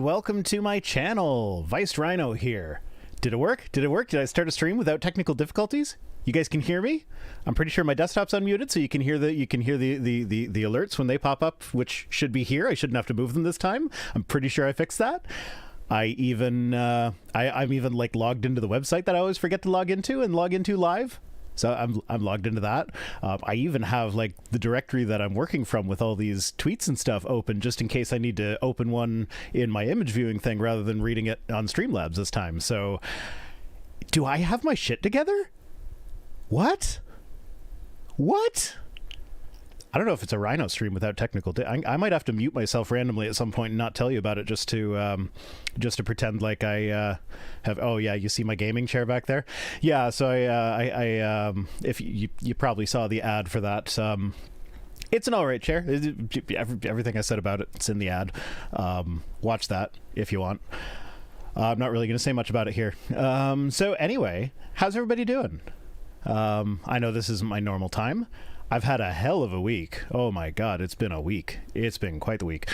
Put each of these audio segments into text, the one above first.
welcome to my channel. Vice Rhino here. Did it work? Did it work? Did I start a stream without technical difficulties? You guys can hear me? I'm pretty sure my desktop's unmuted, so you can hear the alerts when they pop up, which should be here. I shouldn't have to move them this time. I'm pretty sure I fixed that. I even I'm even like logged into the website that I always forget to log into and log into live. So I'm logged into that. I even have like the directory that I'm working from with all these tweets and stuff open, just in case I need to open one in my image viewing thing rather than reading it on Streamlabs this time. So do I have my shit together? What? I don't know if it's a Rhino stream without technical. I might have to mute myself randomly at some point and not tell you about it, just to pretend like I have. Oh yeah, you see my gaming chair back there? Yeah. So I if you probably saw the ad for that. It's an alright chair. Everything I said about it's in the ad. Watch that if you want. I'm not really going to say much about it here. So anyway, how's everybody doing? I know this isn't my normal time. I've had a hell of a week. Oh my god, it's been a week. It's been quite the week.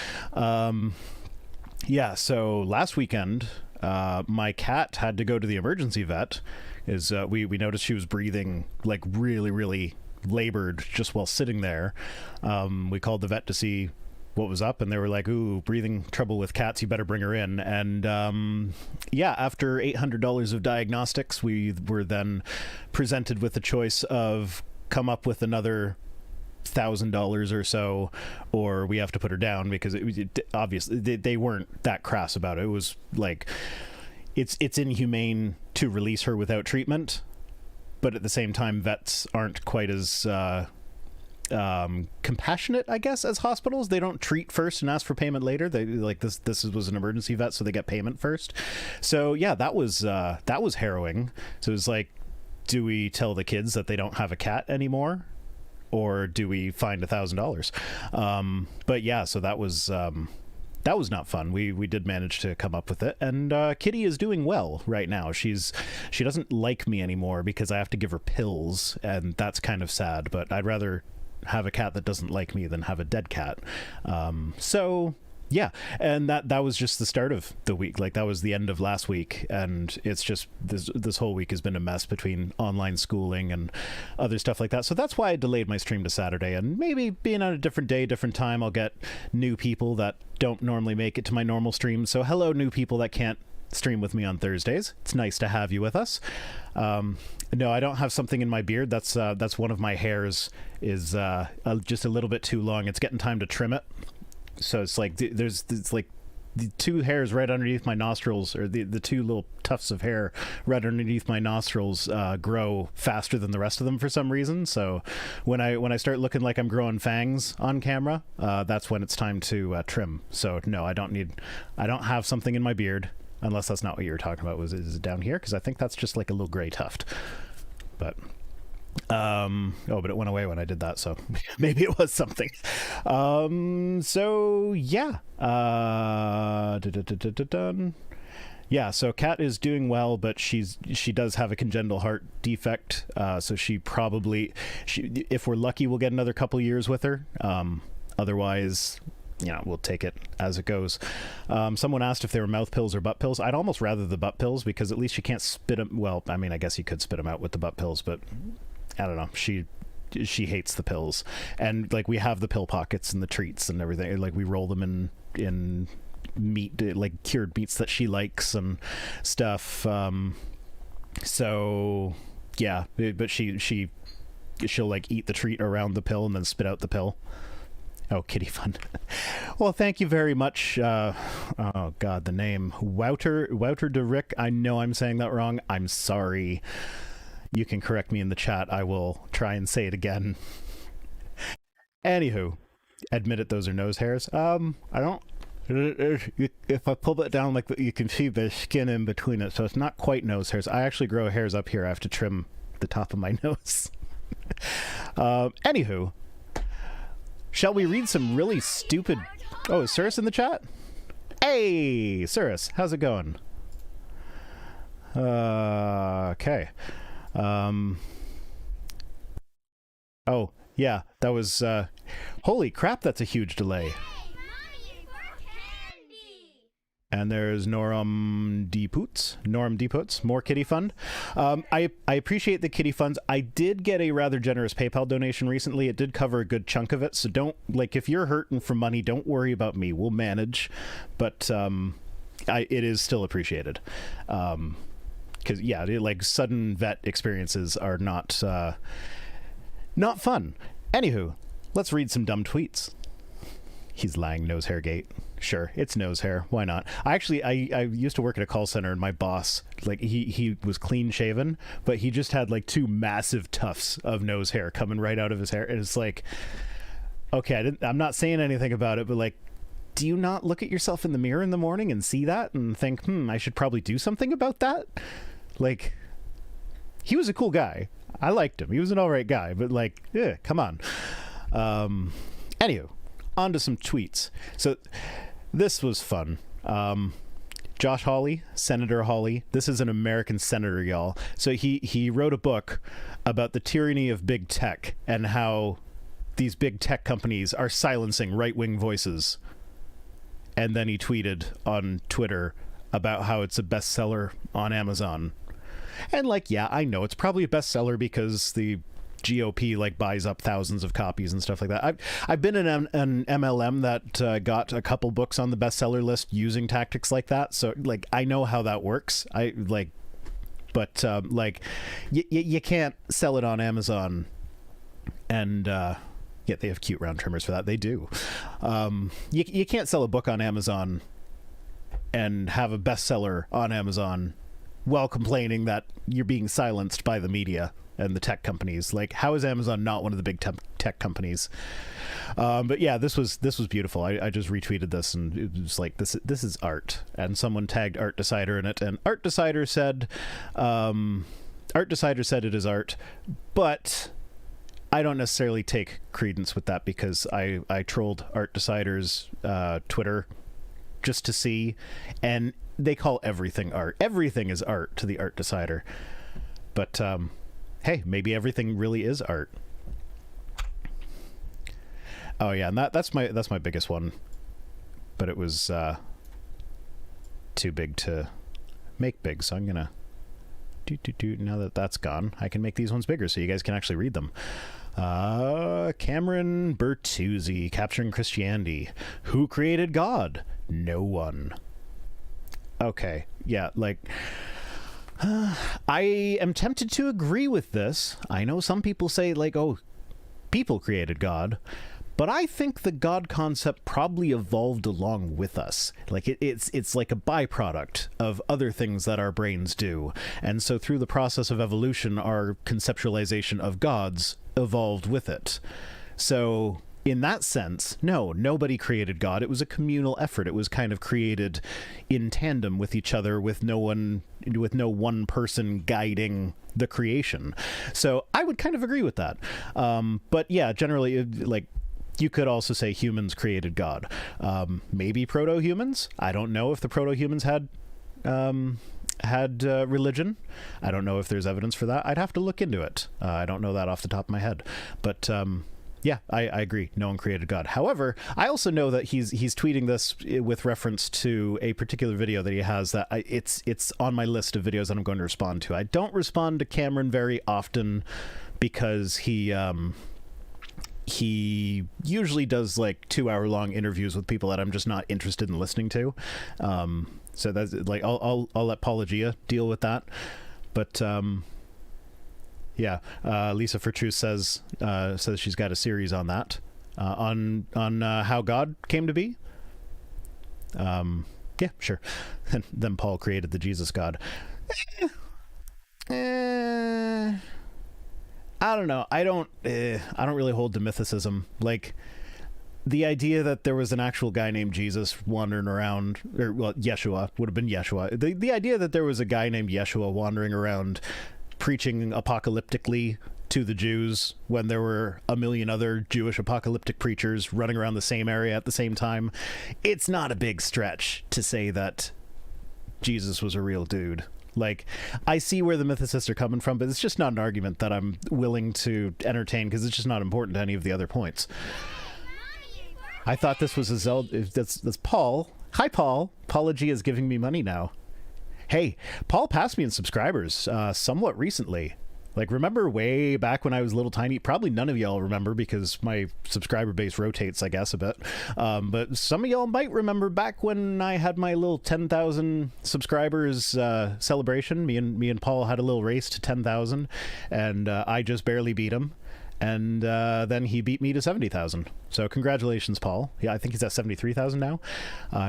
Yeah, so last weekend, my cat had to go to the emergency vet. We noticed she was breathing like really labored just while sitting there. We called the vet to see what was up, and they were like, ooh, breathing trouble with cats, you better bring her in. And yeah, after $800 of diagnostics, we were then presented with the choice of come up with another $1,000 or so, or we have to put her down, because obviously they weren't that crass about it. It was like it's inhumane to release her without treatment, but at the same time vets aren't quite as compassionate, I guess, as hospitals. They don't treat first and ask for payment later. They like this was an emergency vet, so they get payment first. So yeah, that was harrowing. So it was like, do we tell the kids that they don't have a cat anymore, or do we find $1,000? But yeah, so that was not fun. We did manage to come up with it, and Kitty is doing well right now. She doesn't like me anymore because I have to give her pills, and that's kind of sad, but I'd rather have a cat that doesn't like me than have a dead cat. So yeah, and that was just the start of the week. Like, that was the end of last week, and it's just this whole week has been a mess between online schooling and other stuff like that. So that's why I delayed my stream to Saturday, and maybe being on a different day, different time, I'll get new people that don't normally make it to my normal stream. So hello, new people that can't stream with me on Thursdays. It's nice to have you with us. No, I don't have something in my beard. That's one of my hairs is just a little bit too long. It's getting time to trim it. So it's like it's like the two hairs right underneath my nostrils, or the two little tufts of hair right underneath my nostrils grow faster than the rest of them for some reason. So when I start looking like I'm growing fangs on camera, that's when it's time to trim. So no, I don't have something in my beard, unless that's not what you were talking about. Is it down here? Because I think that's just like a little gray tuft. But but it went away when I did that, so maybe it was something. So yeah, yeah, so Kat is doing well, but she does have a congenital heart defect, so she if we're lucky, we'll get another couple years with her. Otherwise, yeah, we'll take it as it goes. Someone asked if they were mouth pills or butt pills. I'd almost rather the butt pills, because at least you can't spit them. Well, I mean, I guess you could spit them out with the butt pills, but I don't know. She hates the pills, and like, we have the pill pockets and the treats and everything. Like, we roll them in meat, like cured meats that she likes and stuff. So yeah, but she'll like eat the treat around the pill and then spit out the pill. Oh, kitty fun. Well, thank you very much. Oh god, the name Wouter de Rick. I know I'm saying that wrong. I'm sorry. You can correct me in the chat. I will try and say it again. Anywho, admit it, those are nose hairs. I don't. If I pull it down like that, you can see the skin in between it, so it's not quite nose hairs. I actually grow hairs up here. I have to trim the top of my nose. Anywho, shall we read some really stupid... Oh, is Cirrus in the chat? Hey, Cirrus, how's it going? Okay. Oh, yeah, that was... Holy crap, that's a huge delay. And there's Norm D. Poots, more kitty fund. I appreciate the kitty funds. I did get a rather generous PayPal donation recently. It did cover a good chunk of it. So don't, like, if you're hurting for money, don't worry about me. We'll manage. But it is still appreciated. Because, yeah, like, sudden vet experiences are not fun. Anywho, let's read some dumb tweets. He's lying, nose hair gate. Sure, it's nose hair. Why not? I used to work at a call center, and my boss, like, he was clean shaven, but he just had like 2 massive tufts of nose hair coming right out of his hair, and it's like, okay, I'm not saying anything about it, but like, do you not look at yourself in the mirror in the morning and see that and think, I should probably do something about that? Like, he was a cool guy. I liked him. He was an all right guy, but like, come on. Anywho, on to some tweets. So this was fun. Josh Hawley, Senator Hawley. This is an American senator, y'all. So he wrote a book about the tyranny of big tech and how these big tech companies are silencing right-wing voices. And then he tweeted on Twitter about how it's a bestseller on Amazon. And like, yeah, I know it's probably a bestseller because the GOP like buys up thousands of copies and stuff like that. I've been in an MLM that got a couple books on the bestseller list using tactics like that. So like, I know how that works. But you can't sell it on Amazon, and yet they have cute round trimmers for that. They do. You can't sell a book on Amazon and have a bestseller on Amazon while complaining that you're being silenced by the media and the tech companies. Like, how is Amazon not one of the big tech companies? But yeah, this was beautiful. I just retweeted this, and it was like, this is art. And someone tagged Art Decider in it, and Art Decider said it is art, but I don't necessarily take credence with that, because I trolled Art Decider's Twitter just to see, and they call everything art. Everything is art to the Art Decider. But hey, maybe everything really is art. Oh yeah, and that's my biggest one. But it was too big to make big, so I'm gonna now that that's gone, I can make these ones bigger so you guys can actually read them. Cameron Bertuzzi, Capturing Christianity. Who created God? No one. Okay, yeah, like, I am tempted to agree with this. I know some people say, like, oh, people created God, but I think the God concept probably evolved along with us. Like, it's like a byproduct of other things that our brains do. And so through the process of evolution, our conceptualization of gods evolved with it. So in that sense, no, nobody created God. It was a communal effort. It was kind of created in tandem with each other, with no one person guiding the creation. So I would kind of agree with that. But yeah, generally, like, you could also say humans created God. Maybe proto-humans. I don't know if the proto-humans had religion. I don't know if there's evidence for that. I'd have to look into it. I don't know that off the top of my head. But yeah, I agree. No one created God. However, I also know that he's tweeting this with reference to a particular video that he has that it's on my list of videos that I'm going to respond to. I don't respond to Cameron very often because he usually does like 2-hour-long interviews with people that I'm just not interested in listening to. So that's like, I'll let Paulogia deal with that. But yeah, Lisa for Truth says she's got a series on that, on how God came to be. Yeah, sure. And then Paul created the Jesus God. I don't know. I don't really hold to mythicism. Like, the idea that there was an actual guy named Jesus wandering around, or, well, Yeshua would have been Yeshua. The idea that there was a guy named Yeshua wandering around preaching apocalyptically to the Jews when there were a million other Jewish apocalyptic preachers running around the same area at the same time, it's not a big stretch to say that Jesus was a real dude. Like, I see where the mythicists are coming from, but it's just not an argument that I'm willing to entertain, because it's just not important to any of the other points. I thought this was a Zelda. That's Paul. Hi, Paul. Paula G is giving me money now. Hey, Paul passed me in subscribers somewhat recently. Like, remember way back when I was a little tiny? Probably none of y'all remember because my subscriber base rotates, I guess, a bit. But some of y'all might remember back when I had my little 10,000 subscribers celebration. Me and Paul had a little race to 10,000, and I just barely beat him. And then he beat me to 70,000. So congratulations, Paul. Yeah, I think he's at 73,000 now.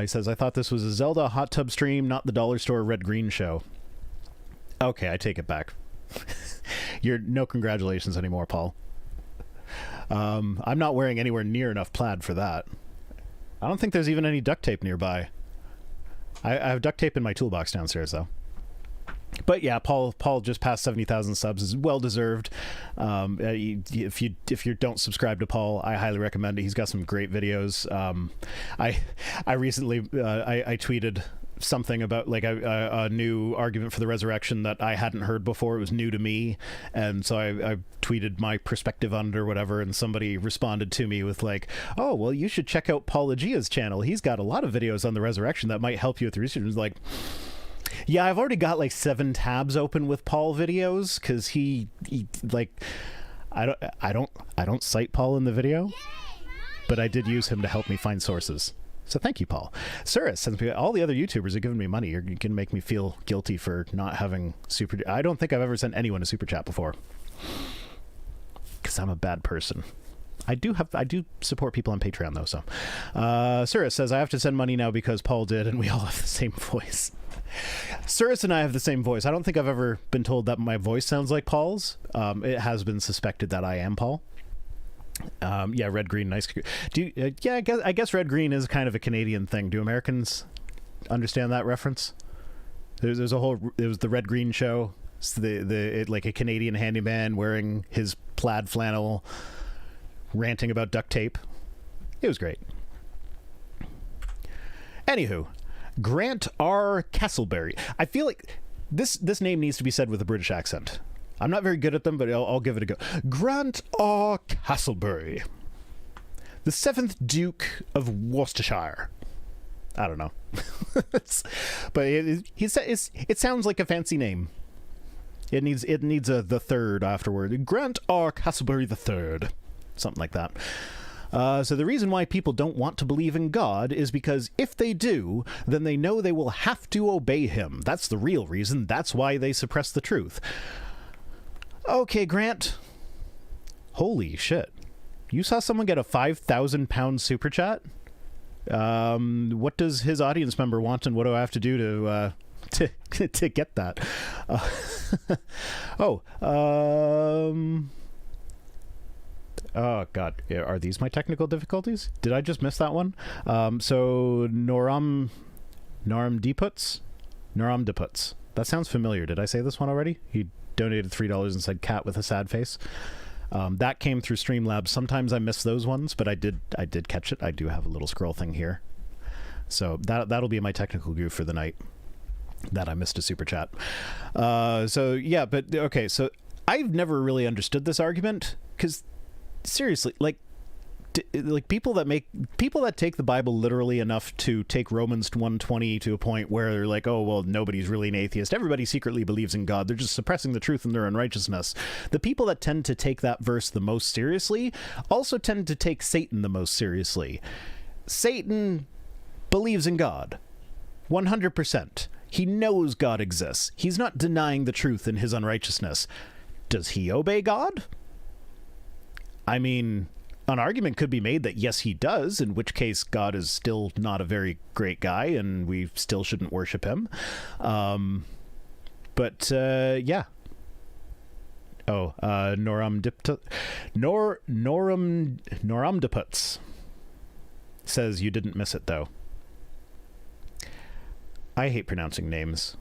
He says, I thought this was a Zelda hot tub stream, not the dollar store red green show. Okay, I take it back. You're no congratulations anymore, Paul. I'm not wearing anywhere near enough plaid for that. I don't think there's even any duct tape nearby. I have duct tape in my toolbox downstairs, though. But yeah, Paul just passed 70,000 subs. Is well deserved. If you don't subscribe to Paul, I highly recommend it. He's got some great videos. I recently I tweeted something about like a new argument for the resurrection that I hadn't heard before. It was new to me, and so I tweeted my perspective on it or whatever, and somebody responded to me with like, oh, well, you should check out Paul Agia's channel. He's got a lot of videos on the resurrection that might help you with your research. It was like, yeah, I've already got like 7 tabs open with Paul videos because he like I don't cite Paul in the video, but I did use him to help me find sources. So thank you, Paul. Surus sends me, all the other YouTubers are giving me money. You're going to make me feel guilty for not having super. I don't think I've ever sent anyone a super chat before because I'm a bad person. I do support people on Patreon though. So Surus says I have to send money now because Paul did, and we all have the same voice. Surus and I have the same voice. I don't think I've ever been told that my voice sounds like Paul's. It has been suspected that I am Paul. Yeah, red green, nice. Yeah, I guess red green is kind of a Canadian thing. Do Americans understand that reference? There's a whole. It was the red green show. It's like a Canadian handyman wearing his plaid flannel, ranting about duct tape. It was great. Anywho, Grant R. Castleberry. I feel like this name needs to be said with a British accent. I'm not very good at them, but I'll give it a go. Grant R. Castleberry, the 7th Duke of Worcestershire. I don't know. But it sounds like a fancy name. It needs the third afterward. Grant R. Castleberry the Third. Something like that. So the reason why people don't want to believe in God is because if they do, then they know they will have to obey him. That's the real reason. That's why they suppress the truth. Okay, Grant. Holy shit. You saw someone get a 5,000 pound super chat? What does his audience member want, and what do I have to do to get that? Oh, God. Are these my technical difficulties? Did I just miss that one? So Noram Deputs? Noram Deputs. That sounds familiar. Did I say this one already? He donated $3 and said cat with a sad face. That came through Streamlabs. Sometimes I miss those ones, but I did catch it. I do have a little scroll thing here. So that'll be my technical goof for the night. That I missed a super chat. So yeah, but okay, so I've never really understood this argument because seriously, like people that take the Bible literally enough to take Romans 1:20 to a point where they're like, oh well, nobody's really an atheist, everybody secretly believes in God, they're just suppressing the truth in their unrighteousness. The people that tend to take that verse the most seriously also tend to take Satan the most seriously. Satan believes in God 100%. He knows God exists. He's not denying the truth in his unrighteousness. Does he obey God? I mean, an argument could be made that yes, he does, in which case God is still not a very great guy and we still shouldn't worship him. But yeah. Oh, Noramdiputs says you didn't miss it, though. I hate pronouncing names.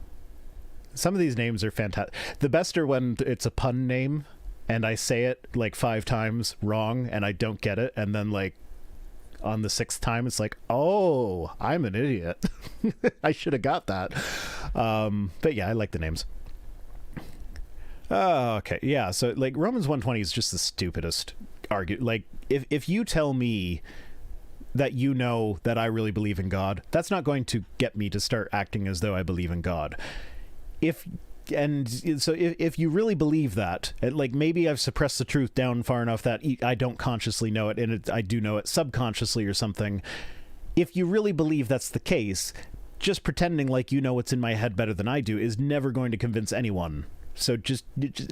Some of these names are fantastic. The best are when it's a pun name and I say it like 5 times wrong and I don't get it, and then like on the 6th time it's like, oh, I'm an idiot. I should have got that. But yeah, I like the names. Oh, okay. Yeah, so like Romans 1:20 is just the stupidest argument. Like if you tell me that you know that I really believe in God, that's not going to get me to start acting as though I believe in God. If you really believe that, like, maybe I've suppressed the truth down far enough that I don't consciously know it, and I do know it subconsciously or something. If you really believe that's the case, just pretending like you know what's in my head better than I do is never going to convince anyone. So just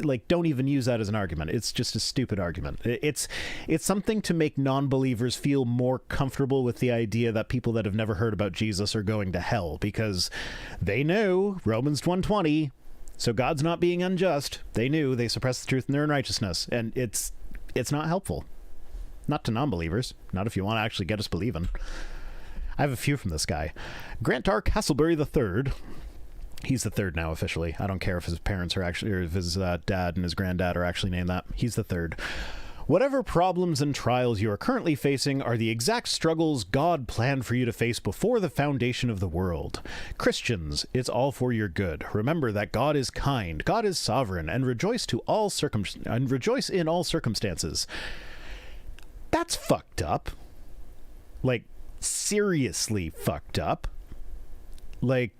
like, don't even use that as an argument. It's just a stupid argument. It's something to make non-believers feel more comfortable with the idea that people that have never heard about Jesus are going to hell, because they knew Romans 1:20. So God's not being unjust. They knew, they suppressed the truth in their unrighteousness, and it's not helpful. Not to non-believers. Not if you want to actually get us believing. I have a few from this guy. Grant R. Castleberry III. He's the third now officially. I don't care if his parents are actually, or if his dad and his granddad are actually named that. He's the third. Whatever problems and trials you are currently facing are the exact struggles God planned for you to face before the foundation of the world. Christians, it's all for your good. Remember that God is kind, God is sovereign, and rejoice in all circumstances. That's fucked up. Like, seriously fucked up. Like,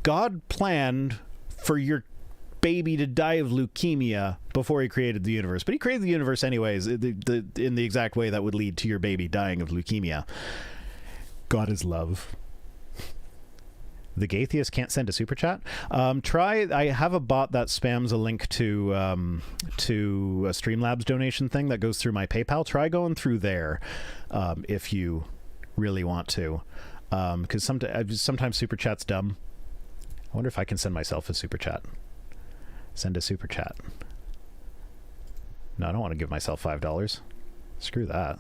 God planned for your baby to die of leukemia before he created the universe. But he created the universe anyways, in the exact way that would lead to your baby dying of leukemia. God is love. The Gatheist can't send a super chat. I have a bot that spams a link to a Streamlabs donation thing that goes through my PayPal. Try going through there if you really want to. Because sometimes super chat's dumb. I wonder if I can send myself a super chat. Send a super chat. No, I don't want to give myself $5. Screw that.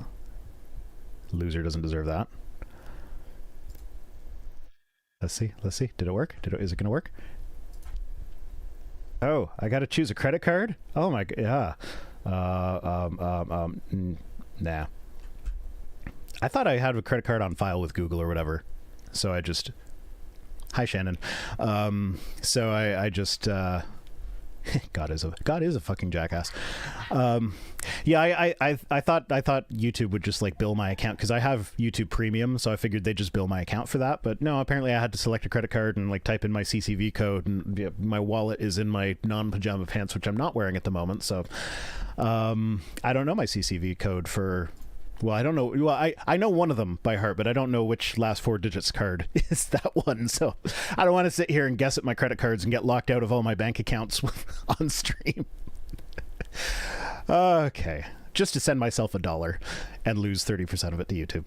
Loser doesn't deserve that. Let's see. Did it work? Is it going to work? Oh, I got to choose a credit card? Oh my god. Yeah. Nah. I thought I had a credit card on file with Google or whatever. So I just... Hi, Shannon. So I just... God is a fucking jackass. Yeah, I thought YouTube would just like bill my account because I have YouTube Premium, so I figured they'd just bill my account for that. But no, apparently I had to select a credit card and like type in my CCV code, and yeah, my wallet is in my non-pajama pants, which I'm not wearing at the moment. So I don't know my CCV code for. Well, I don't know. Well, I know one of them by heart, but I don't know which last 4 digits card is that one. So I don't want to sit here and guess at my credit cards and get locked out of all my bank accounts on stream. Okay. Just to send myself $1 and lose 30% of it to YouTube.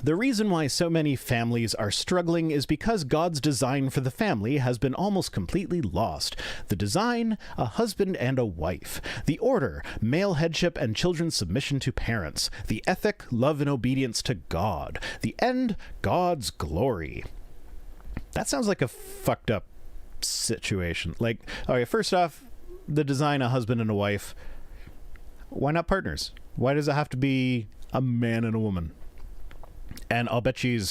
The reason why so many families are struggling is because God's design for the family has been almost completely lost. The design, a husband and a wife. The order, male headship and children's submission to parents. The ethic, love and obedience to God. The end, God's glory. That sounds like a fucked up situation. Like, okay, first off, the design, a husband and a wife. Why not partners? Why does it have to be a man and a woman? And I'll bet she's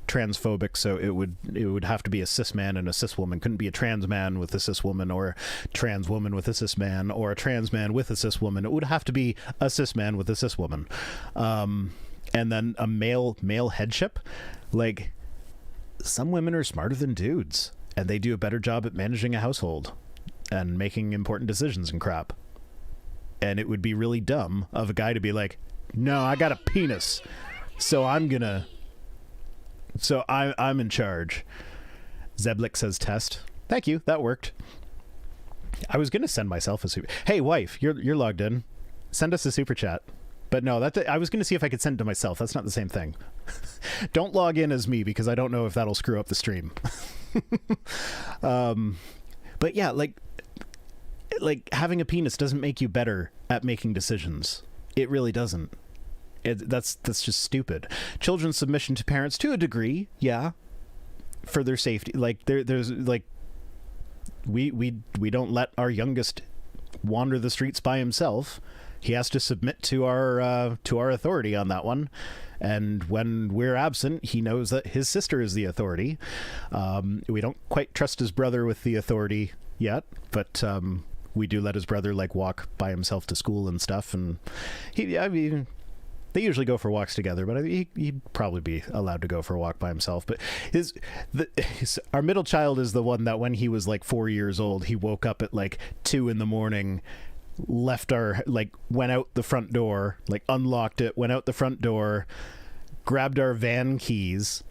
transphobic, so it would have to be a cis man and a cis woman. Couldn't be a trans man with a cis woman, or a trans woman with a cis man, or a trans man with a cis woman. It would have to be a cis man with a cis woman. And then a male headship. Like, some women are smarter than dudes, and they do a better job at managing a household and making important decisions and crap. And it would be really dumb of a guy to be like, no, I got a penis, so I'm in charge. Zeblik says test. Thank you. That worked. I was gonna send myself a super. Hey, wife, you're logged in. Send us a super chat. But no, I was gonna see if I could send it to myself. That's not the same thing. Don't log in as me because I don't know if that'll screw up the stream. But yeah, like having a penis doesn't make you better at making decisions. It really doesn't. That's just stupid. Children's submission to parents, to a degree, yeah, for their safety. Like there's like we don't let our youngest wander the streets by himself. He has to submit to our authority on that one. And when we're absent, he knows that his sister is the authority. We don't quite trust his brother with the authority yet, but we do let his brother like walk by himself to school and stuff. And They usually go for walks together, but he'd probably be allowed to go for a walk by himself. But our middle child is the one that when he was like 4 years old, he woke up at like 2 a.m, left went out the front door, like unlocked it, went out the front door, grabbed our van keys,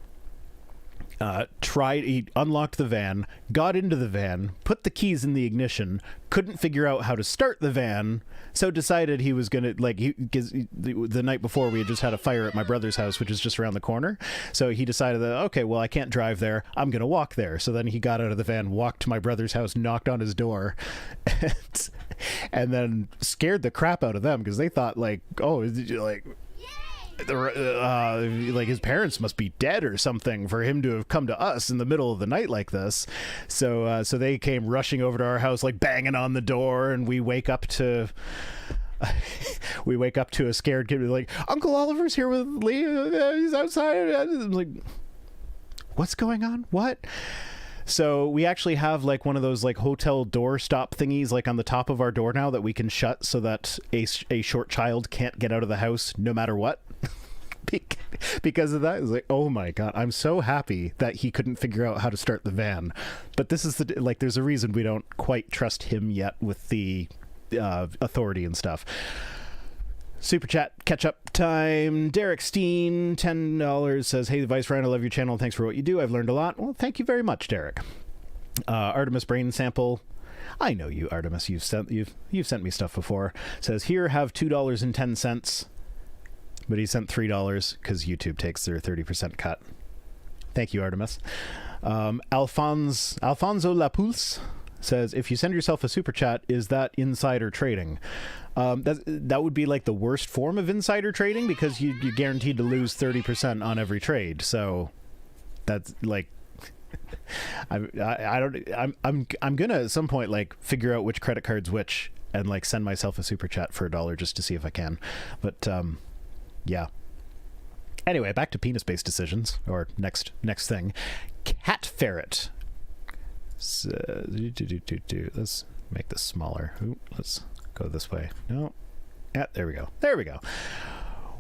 he unlocked the van, got into the van, put the keys in the ignition, couldn't figure out how to start the van, so decided he was gonna the night before we had just had a fire at my brother's house, which is just around the corner. So he decided that, okay, well, I can't drive there, I'm gonna walk there. So then he got out of the van, walked to my brother's house, knocked on his door, and then scared the crap out of them because they thought like, oh, like his parents must be dead or something for him to have come to us in the middle of the night like this. So they came rushing over to our house, like banging on the door, and we wake up to a scared kid like, Uncle Oliver's here with Lee, he's outside. I'm like, what's going on? What? So we actually have like one of those like hotel door stop thingies like on the top of our door now that we can shut so that a short child can't get out of the house no matter what. Because of that, it's like, oh my god, I'm so happy that he couldn't figure out how to start the van. But this is there's a reason we don't quite trust him yet with the authority and stuff. Super chat catch up time. Derek Steen, $10 says, hey, Vice Rhino, I love your channel. Thanks for what you do. I've learned a lot. Well, thank you very much, Derek. Artemis Brain Sample. I know you, Artemis. You've sent me stuff before. Says, here, have $2.10. But he sent $3 because YouTube takes their 30% cut. Thank you, Artemis. Alfonso Lapulse says, if you send yourself a super chat, is that insider trading? That would be like the worst form of insider trading because you're guaranteed to lose 30% on every trade. So that's like, I'm gonna at some point like figure out which credit card's which and like send myself a super chat for $1 just to see if I can. But yeah. Anyway, back to penis-based decisions, or next thing. Cat Ferret. Let's make this smaller. Ooh, let's go this way. No. Yeah, there we go. There we go.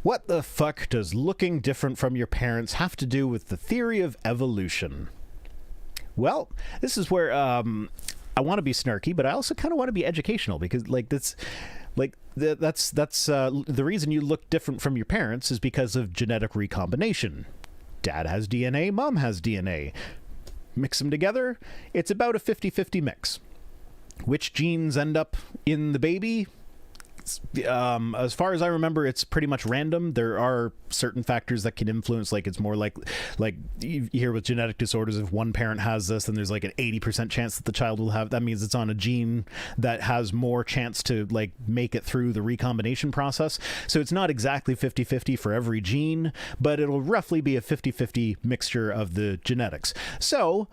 What the fuck does looking different from your parents have to do with the theory of evolution? Well, this is where I want to be snarky, but I also kind of want to be educational because like that's the reason you look different from your parents is because of genetic recombination. Dad has DNA, mom has DNA. Mix them together, it's about a 50-50 mix. Which genes end up in the baby? As far as I remember, it's pretty much random. There are certain factors that can influence, like it's more like you hear with genetic disorders, if one parent has this, then there's like an 80% chance that the child will have, that means it's on a gene that has more chance to like make it through the recombination process. So it's not exactly 50-50 for every gene, but it'll roughly be a 50-50 mixture of the genetics. So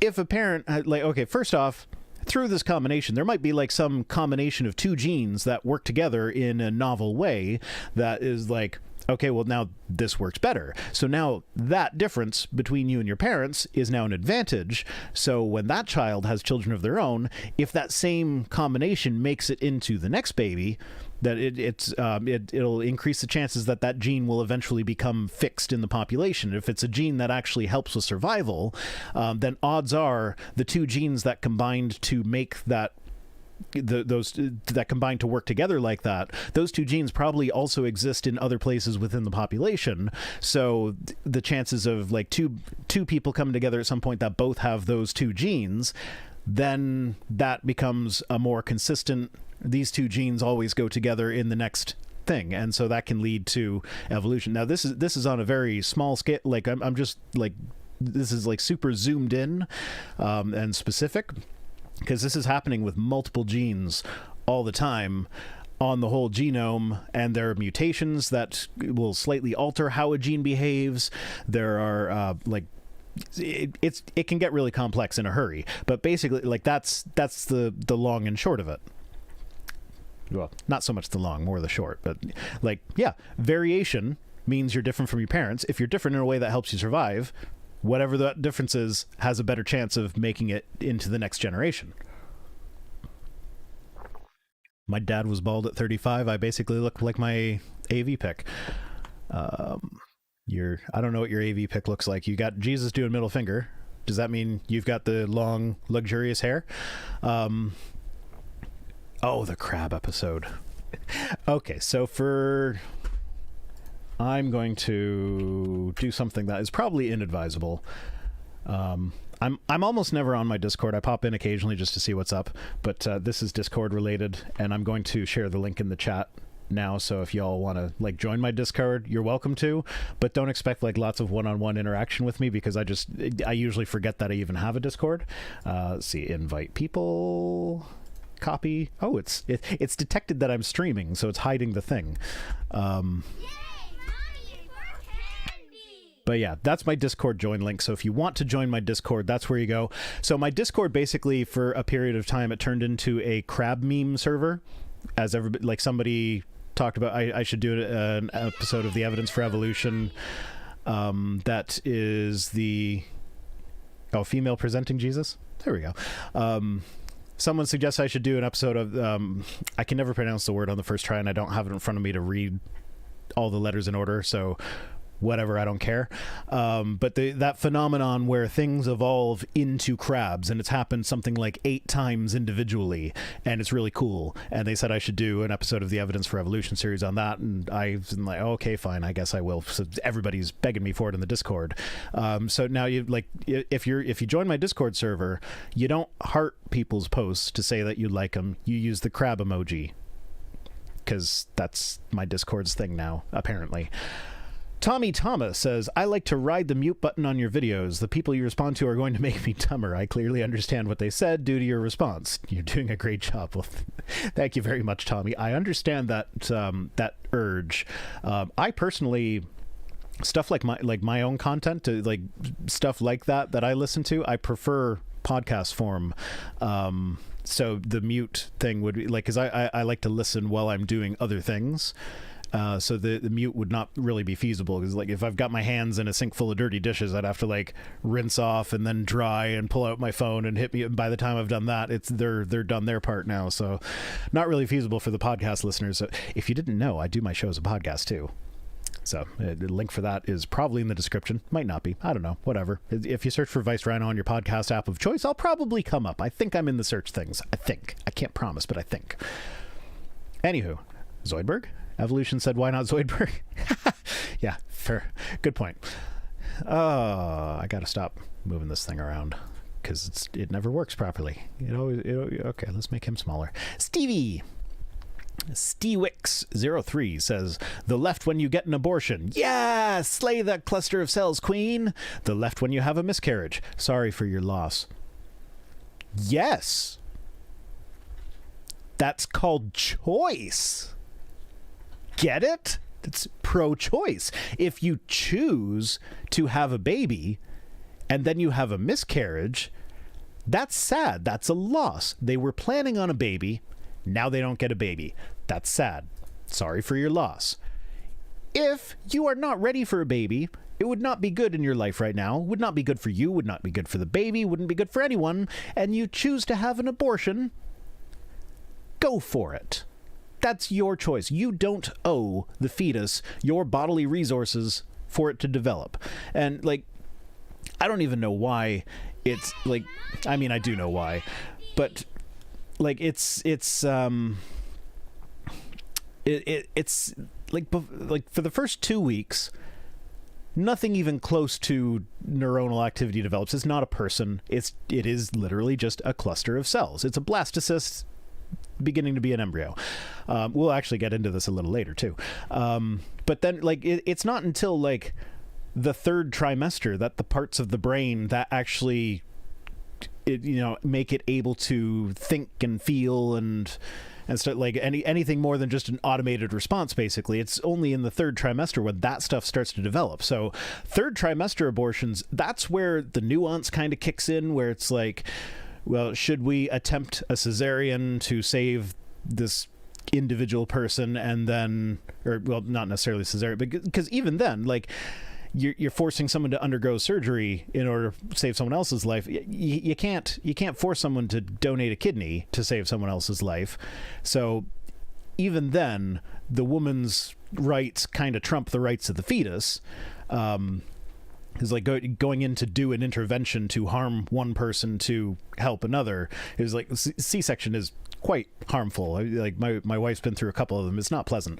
if a parent, like, okay, first off, through this combination, there might be like some combination of two genes that work together in a novel way that is like, okay, well, now this works better. So now that difference between you and your parents is now an advantage. So when that child has children of their own, if that same combination makes it into the next baby, that it'll increase the chances that that gene will eventually become fixed in the population. If it's a gene that actually helps with survival, then odds are the two genes that combined to make that those that combine to work together like that, those two genes probably also exist in other places within the population. So the chances of like two people coming together at some point that both have those two genes, then that becomes a more consistent, these two genes always go together in the next thing, and so that can lead to evolution. Now this is on a very small scale, like I'm just like, this is like super zoomed in and specific, because this is happening with multiple genes all the time on the whole genome, and there are mutations that will slightly alter how a gene behaves. There are like it can get really complex in a hurry, but basically like that's the long and short of it. Well, not so much the long, more the short, but like, yeah, variation means you're different from your parents. If you're different in a way that helps you survive, whatever that difference is has a better chance of making it into the next generation. My dad was bald at 35. I basically look like my AV pic. I don't know what your AV pic looks like. You got Jesus doing middle finger. Does that mean you've got the long, luxurious hair? Oh, the crab episode. Okay, so I'm going to do something that is probably inadvisable. I'm almost never on my Discord. I pop in occasionally just to see what's up, but this is Discord related, and I'm going to share the link in the chat now, so if y'all want to like join my Discord, you're welcome to, but don't expect like lots of one-on-one interaction with me, because I usually forget that I even have a Discord. Let's see, invite people, copy. Oh, it's detected that I'm streaming, so it's hiding the thing. But yeah, that's my Discord join link. So if you want to join my Discord, that's where you go. So my Discord, basically, for a period of time, it turned into a crab meme server. As everybody, like somebody talked about, I should do an episode of the Evidence for Evolution. That is the female presenting Jesus. There we go. Someone suggests I should do an episode of I can never pronounce the word on the first try, and I don't have it in front of me to read all the letters in order, so whatever, I don't care. But that phenomenon where things evolve into crabs, and it's happened something like 8 times individually, and it's really cool. And they said I should do an episode of the Evidence for Evolution series on that, and I've been like, okay, fine, I guess I will. So everybody's begging me for it in the Discord. So now you like, if you join my Discord server, you don't heart people's posts to say that you like them. You use the crab emoji, because that's my Discord's thing now, apparently. Tommy Thomas says, I like to ride the mute button on your videos. The people you respond to are going to make me dumber. I clearly understand what they said due to your response. You're doing a great job. Well, thank you very much, Tommy. I understand that that urge. I personally, stuff like my own content, like stuff like that I listen to, I prefer podcast form. So the mute thing would be like, because I like to listen while I'm doing other things. So the mute would not really be feasible, because like if I've got my hands in a sink full of dirty dishes, I'd have to like rinse off and then dry and pull out my phone and hit me. By the time I've done that, they're done their part now. So not really feasible for the podcast listeners. So if you didn't know, I do my show as a podcast too. So the link for that is probably in the description. Might not be. I don't know. Whatever. If you search for Vice Rhino on your podcast app of choice, I'll probably come up. I think I'm in the search things. I think. I can't promise, but I think. Anywho, Zoidberg? Evolution said, why not Zoidberg? Yeah, fair. Good point. I gotta stop moving this thing around, because it never works properly. Okay, let's make him smaller. Stevie! Steewix03 says, the left when you get an abortion. Yeah! Slay that cluster of cells, queen! The left when you have a miscarriage. Sorry for your loss. Yes! That's called choice! Get it? It's pro-choice. If you choose to have a baby and then you have a miscarriage, that's sad. That's a loss. They were planning on a baby. Now they don't get a baby. That's sad. Sorry for your loss. If you are not ready for a baby, it would not be good in your life right now, would not be good for you, would not be good for the baby, wouldn't be good for anyone, and you choose to have an abortion, go for it. That's your choice. You don't owe the fetus your bodily resources for it to develop. And, like, I don't even know why it's, like, I mean, I do know why, but, like, it's like for the first 2 weeks, nothing even close to neuronal activity develops. It's not a person. It is literally just a cluster of cells. It's a blastocyst beginning to be an embryo. We'll actually get into this a little later too. But then, like, it's not until like the 3rd trimester that the parts of the brain that actually make it able to think and feel and stuff, like anything more than just an automated response. Basically, it's only in the 3rd trimester when that stuff starts to develop. So 3rd trimester abortions, that's where the nuance kind of kicks in, where it's like, well, should we attempt a cesarean to save this individual person, and then, or, well, not necessarily cesarean, but because even then, like, you're forcing someone to undergo surgery in order to save someone else's life. You can't force someone to donate a kidney to save someone else's life. So even then, the woman's rights kind of trump the rights of the fetus. Is like going in to do an intervention to harm one person to help another is like C-section is quite harmful. Like my wife's been through a couple of them. It's not pleasant.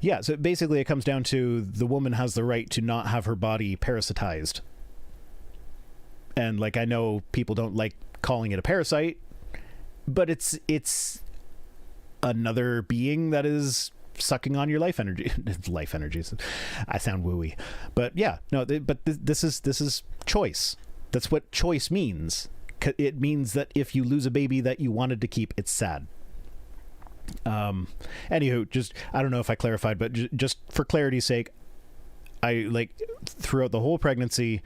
Yeah, so basically it comes down to the woman has the right to not have her body parasitized. And like, I know people don't like calling it a parasite, but it's another being that is sucking on your life energy. Life energies. I sound wooey, but yeah, no. But this is choice. That's what choice means. It means that if you lose a baby that you wanted to keep, it's sad. Anywho, just I don't know if I clarified, but just for clarity's sake, I like throughout the whole pregnancy,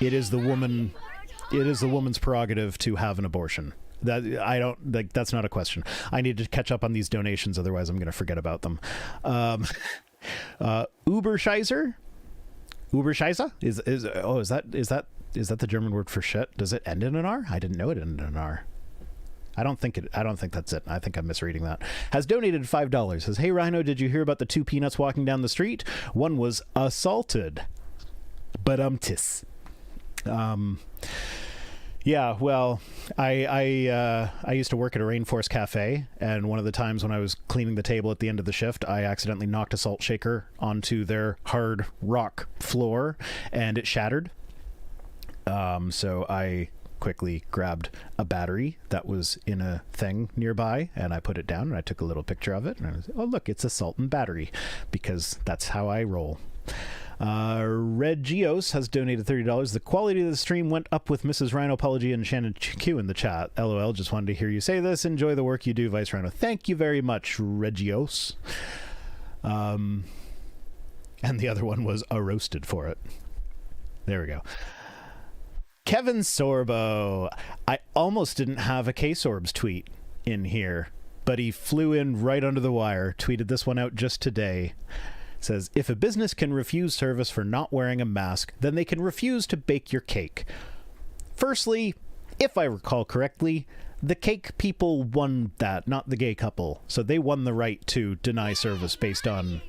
it is the woman's prerogative to have an abortion. That I don't like. That's not a question. I need to catch up on these donations, otherwise I'm going to forget about them. Uberscheiser is that the German word for shit? Does it end in an R? I didn't know it ended in an R. I don't think that's it. I think I'm misreading that. Has donated $5. Says, "Hey Rhino, did you hear about the two peanuts walking down the street? One was assaulted, but yeah, well, I used to work at a rainforest cafe, and one of the times when I was cleaning the table at the end of the shift, I accidentally knocked a salt shaker onto their hard rock floor, and it shattered. So I quickly grabbed a battery that was in a thing nearby, and I put it down, and I took a little picture of it, and I was, oh look, it's a salt and battery, because that's how I roll." Regios has donated $30. The quality of the stream went up with Mrs. Rhino Apology and Shannon Q in the chat. LOL, just wanted to hear you say this. Enjoy the work you do, Vice Rhino. Thank you very much, Regios. And the other one was a roasted for it. There we go. Kevin Sorbo. I almost didn't have a K-Sorbs tweet in here, but he flew in right under the wire. Tweeted this one out just today. Says, "If a business can refuse service for not wearing a mask, then they can refuse to bake your cake. Firstly, if I recall correctly, the cake people won that, not the gay couple. So they won the right to deny service based on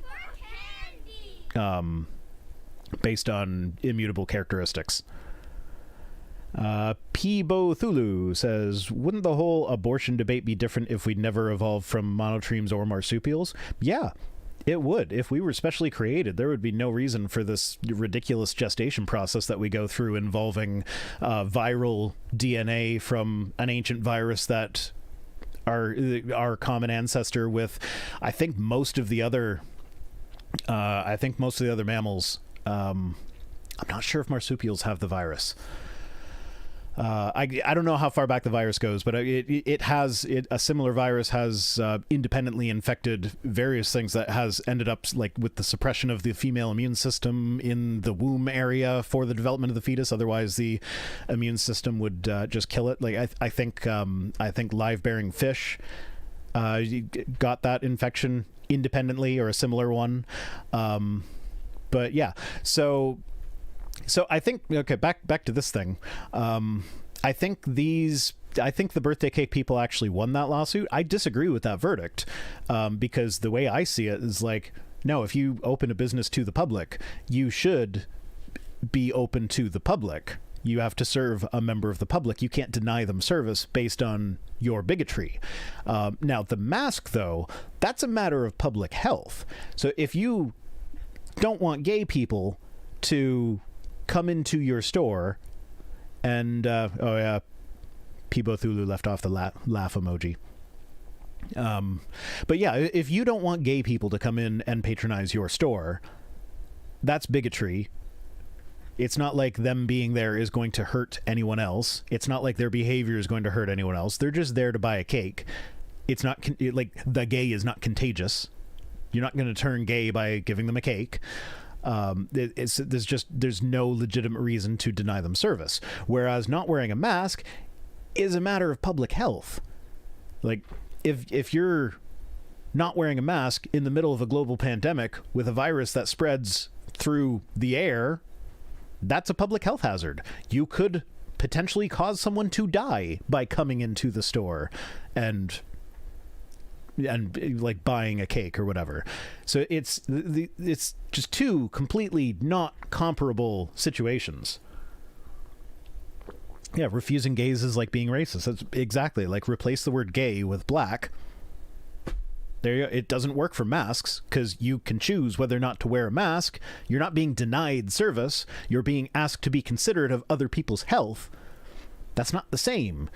immutable characteristics." Peebo Thulu says, "Wouldn't the whole abortion debate be different if we'd never evolved from monotremes or marsupials?" Yeah. It would. If we were specially created, there would be no reason for this ridiculous gestation process that we go through involving viral DNA from an ancient virus that our common ancestor with, I think most of the other mammals. I'm not sure if marsupials have the virus. I don't know how far back the virus goes, but a similar virus has independently infected various things that has ended up like with the suppression of the female immune system in the womb area for the development of the fetus. Otherwise, the immune system would just kill it. Like I think live-bearing fish got that infection independently or a similar one. But yeah, so I think, okay, back to this thing. I think the birthday cake people actually won that lawsuit. I disagree with that verdict, because the way I see it is like, no, if you open a business to the public, you should be open to the public. You have to serve a member of the public. You can't deny them service based on your bigotry. Now, the mask, though, that's a matter of public health. So if you don't want gay people to come into your store and oh yeah, Peebo Thulu left off the laugh emoji. But yeah, if you don't want gay people to come in and patronize your store, that's bigotry. It's not like them being there is going to hurt anyone else. It's not like their behavior is going to hurt anyone else. They're just there to buy a cake. It's not like the gay is not contagious. You're not going to turn gay by giving them a cake. There's no legitimate reason to deny them service. Whereas not wearing a mask is a matter of public health. Like if you're not wearing a mask in the middle of a global pandemic with a virus that spreads through the air, that's a public health hazard. You could potentially cause someone to die by coming into the store and like buying a cake or whatever. So it's just two completely not comparable situations. Yeah, refusing gays is like being racist. That's exactly like replace the word gay with black. There you go. It doesn't work for masks because you can choose whether or not to wear a mask. You're not being denied service. You're being asked to be considerate of other people's health. That's not the same.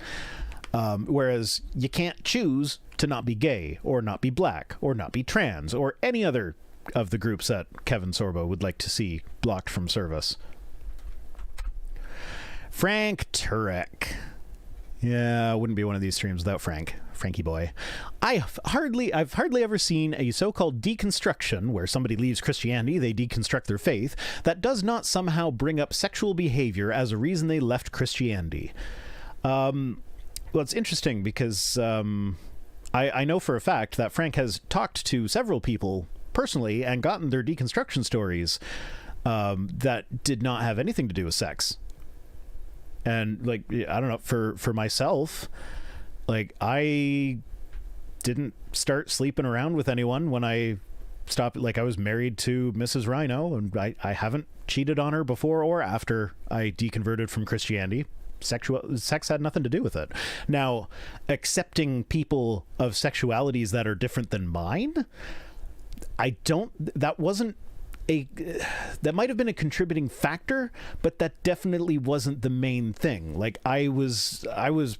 Whereas you can't choose to not be gay or not be black or not be trans or any other of the groups that Kevin Sorbo would like to see blocked from service. Frank Turek. Yeah, wouldn't be one of these streams without Frankie boy. I've hardly ever seen a so-called deconstruction where somebody leaves Christianity, they deconstruct their faith, that does not somehow bring up sexual behavior as a reason they left Christianity. Well, it's interesting because I know for a fact that Frank has talked to several people personally and gotten their deconstruction stories that did not have anything to do with sex. And like, I don't know, for myself, like I didn't start sleeping around with anyone when I stopped. Like I was married to Mrs. Rhino, and I haven't cheated on her before or after I deconverted from Christianity. Sex had nothing to do with it. Now, accepting people of sexualities that are different than mine, that might have been a contributing factor, but that definitely wasn't the main thing. Like I wouldn't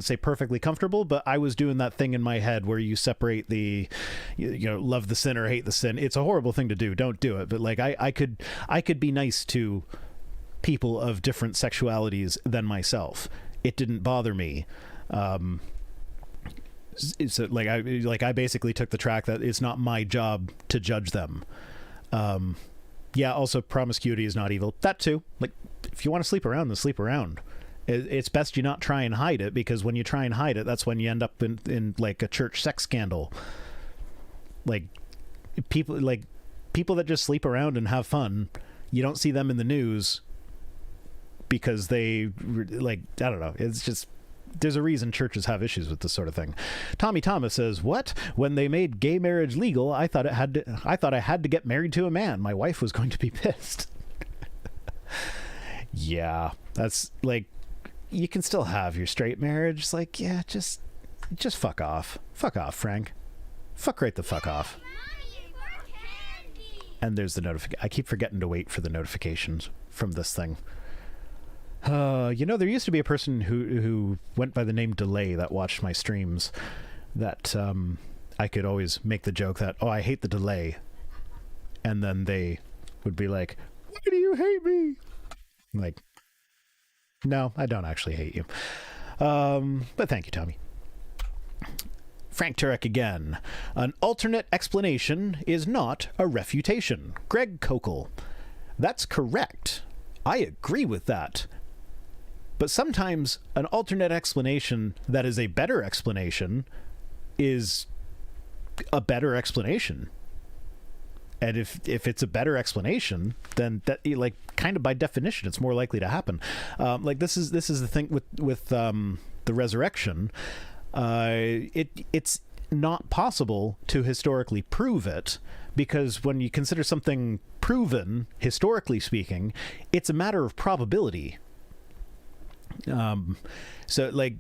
say perfectly comfortable, but I was doing that thing in my head where you separate the, love the sin or hate the sin. It's a horrible thing to do. Don't do it. But like I could be nice to people of different sexualities than myself. It didn't bother me. So I basically took the track that it's not my job to judge them. Yeah, also promiscuity is not evil. That too. Like, if you want to sleep around, then sleep around. It's best you not try and hide it, because when you try and hide it, that's when you end up in like a church sex scandal. Like people that just sleep around and have fun, you don't see them in the news because they, like, I don't know. It's just, there's a reason churches have issues with this sort of thing. Tommy Thomas says, "What? When they made gay marriage legal, I thought I had to get married to a man. My wife was going to be pissed." Yeah, that's like, you can still have your straight marriage. It's like, yeah, just fuck off. Fuck off, Frank. Fuck right the fuck off. And there's the notification. I keep forgetting to wait for the notifications from this thing. There used to be a person who went by the name Delay that watched my streams, that I could always make the joke that, oh, I hate the delay. And then they would be like, why do you hate me? I'm like, no, I don't actually hate you. But thank you, Tommy. Frank Turek again. An alternate explanation is not a refutation. Greg Kokel. That's correct. I agree with that. But sometimes an alternate explanation that is a better explanation is a better explanation. And if it's a better explanation, then that, like, kind of by definition, it's more likely to happen. Like this is the thing with the resurrection. It's not possible to historically prove it, because when you consider something proven, historically speaking, it's a matter of probability. So like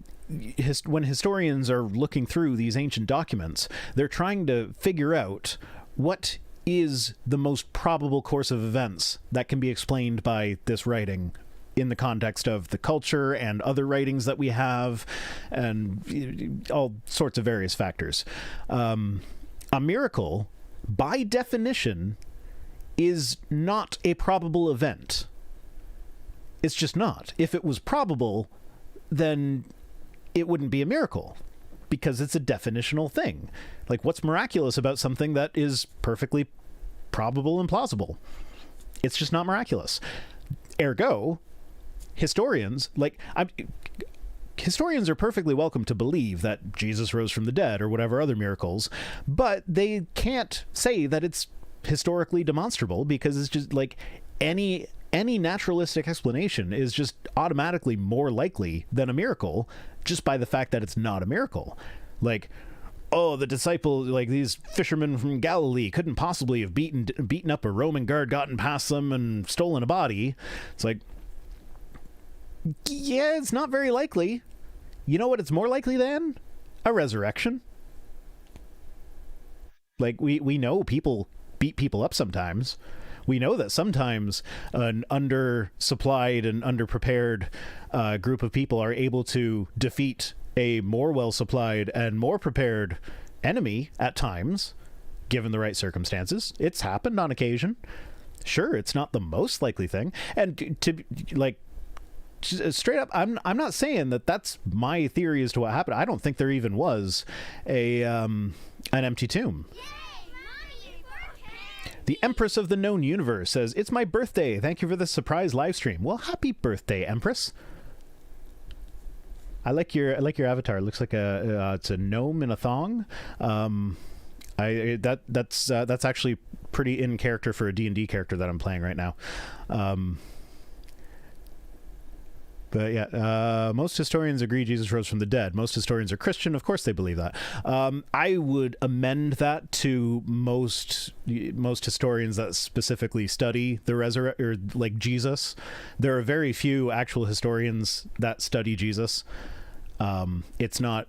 when historians are looking through these ancient documents, they're trying to figure out what is the most probable course of events that can be explained by this writing in the context of the culture and other writings that we have, and all sorts of various factors. A miracle, by definition, is not a probable event. It's just not. If it was probable, then it wouldn't be a miracle, because it's a definitional thing. Like, what's miraculous about something that is perfectly probable and plausible? It's just not miraculous. Ergo, historians are perfectly welcome to believe that Jesus rose from the dead or whatever other miracles, but they can't say that it's historically demonstrable, because it's just like any any naturalistic explanation is just automatically more likely than a miracle, just by the fact that it's not a miracle. Like, oh, the disciples, like these fishermen from Galilee, couldn't possibly have beaten up a Roman guard, gotten past them, and stolen a body. It's like, yeah, it's not very likely. You know what it's more likely than? A resurrection. Like, we know people beat people up sometimes. We know that sometimes an undersupplied and underprepared group of people are able to defeat a more well-supplied and more prepared enemy at times, given the right circumstances. It's happened on occasion. Sure, it's not the most likely thing. And to like, straight up, I'm not saying that that's my theory as to what happened. I don't think there even was an empty tomb. The Empress of the Known Universe says, "It's my birthday. Thank you for this surprise live stream." Well, happy birthday, Empress. I like your avatar. It looks like it's a gnome in a thong. That's actually pretty in character for a D&D character that I'm playing right now. But yeah, most historians agree Jesus rose from the dead. Most historians are Christian. Of course they believe that. I would amend that to most historians that specifically study the resurrection, or like Jesus. There are very few actual historians that study Jesus. It's not...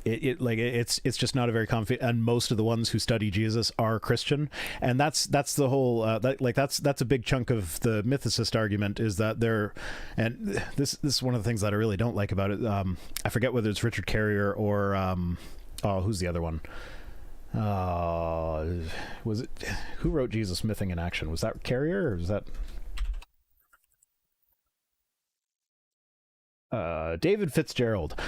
It's just not a very common, and most of the ones who study Jesus are Christian, and that's the whole that's a big chunk of the mythicist argument, is that they're, and this is one of the things that I really don't like about it. I forget whether it's Richard Carrier or who's the other one? Was it, who wrote Jesus Mything in Action? Was that Carrier, or was that David Fitzgerald?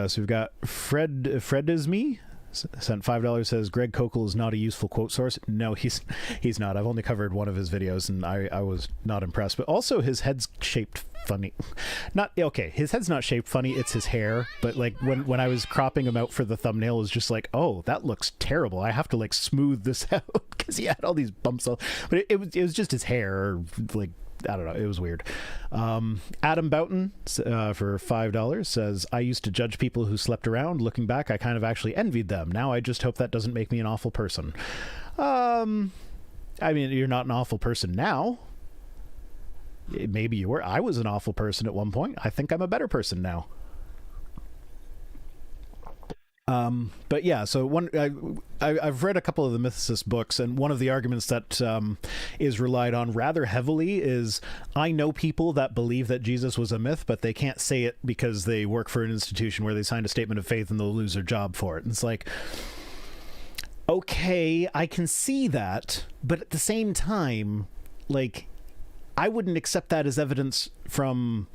So we've got Fred is me sent $5, says Greg Kokel is not a useful quote source. No, he's not. I've only covered one of his videos and I was not impressed. But also his head's shaped funny. Not okay, his head's not shaped funny, it's his hair. But like when I was cropping him out for the thumbnail, it was just like, oh, that looks terrible. I have to like smooth this out because he had all these bumps. But it was just his hair, like, I don't know. It was weird. Adam Boughton for $5 says, I used to judge people who slept around. Looking back, I kind of actually envied them. Now I just hope that doesn't make me an awful person. I mean, you're not an awful person now. Maybe you were. I was an awful person at one point. I think I'm a better person now. But yeah, so I've read a couple of the mythicist books, and one of the arguments that is relied on rather heavily is, I know people that believe that Jesus was a myth, but they can't say it because they work for an institution where they signed a statement of faith and they'll lose their job for it. And it's like, okay, I can see that, but at the same time, like, I wouldn't accept that as evidence from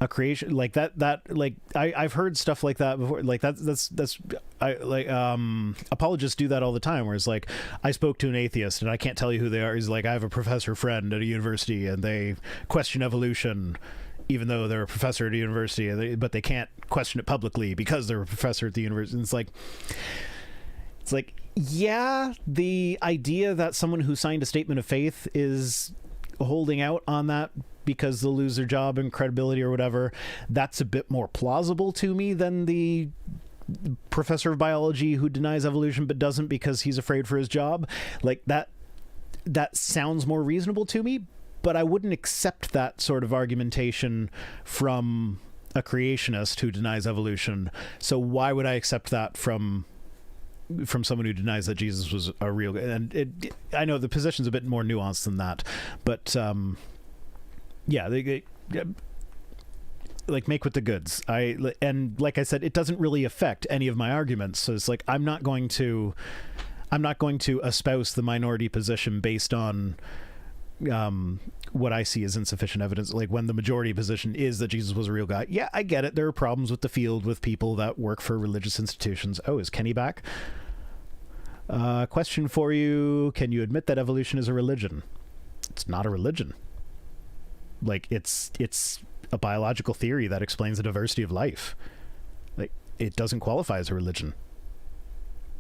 a creation like that like I've heard stuff like that before, like that's I like apologists do that all the time, where it's like, I spoke to an atheist and I can't tell you who they are. He's like, I have a professor friend at a university and they question evolution even though they're a professor at a university, but they can't question it publicly because they're a professor at the university. And it's like yeah, the idea that someone who signed a statement of faith is holding out on that because they'll lose their job and credibility or whatever, that's a bit more plausible to me than the professor of biology who denies evolution but doesn't because he's afraid for his job. Like that sounds more reasonable to me, but I wouldn't accept that sort of argumentation from a creationist who denies evolution. So why would I accept that from someone who denies that Jesus was a real... And I know the position's a bit more nuanced than that, but yeah, they like, make with the goods. And like I said, it doesn't really affect any of my arguments. So it's like, I'm not going to espouse the minority position based on what I see as insufficient evidence. Like, when the majority position is that Jesus was a real guy. Yeah, I get it. There are problems with the field with people that work for religious institutions. Oh, is Kenny back? Question for you. Can you admit that evolution is a religion? It's not a religion. Like, it's a biological theory that explains the diversity of life. Like, it doesn't qualify as a religion.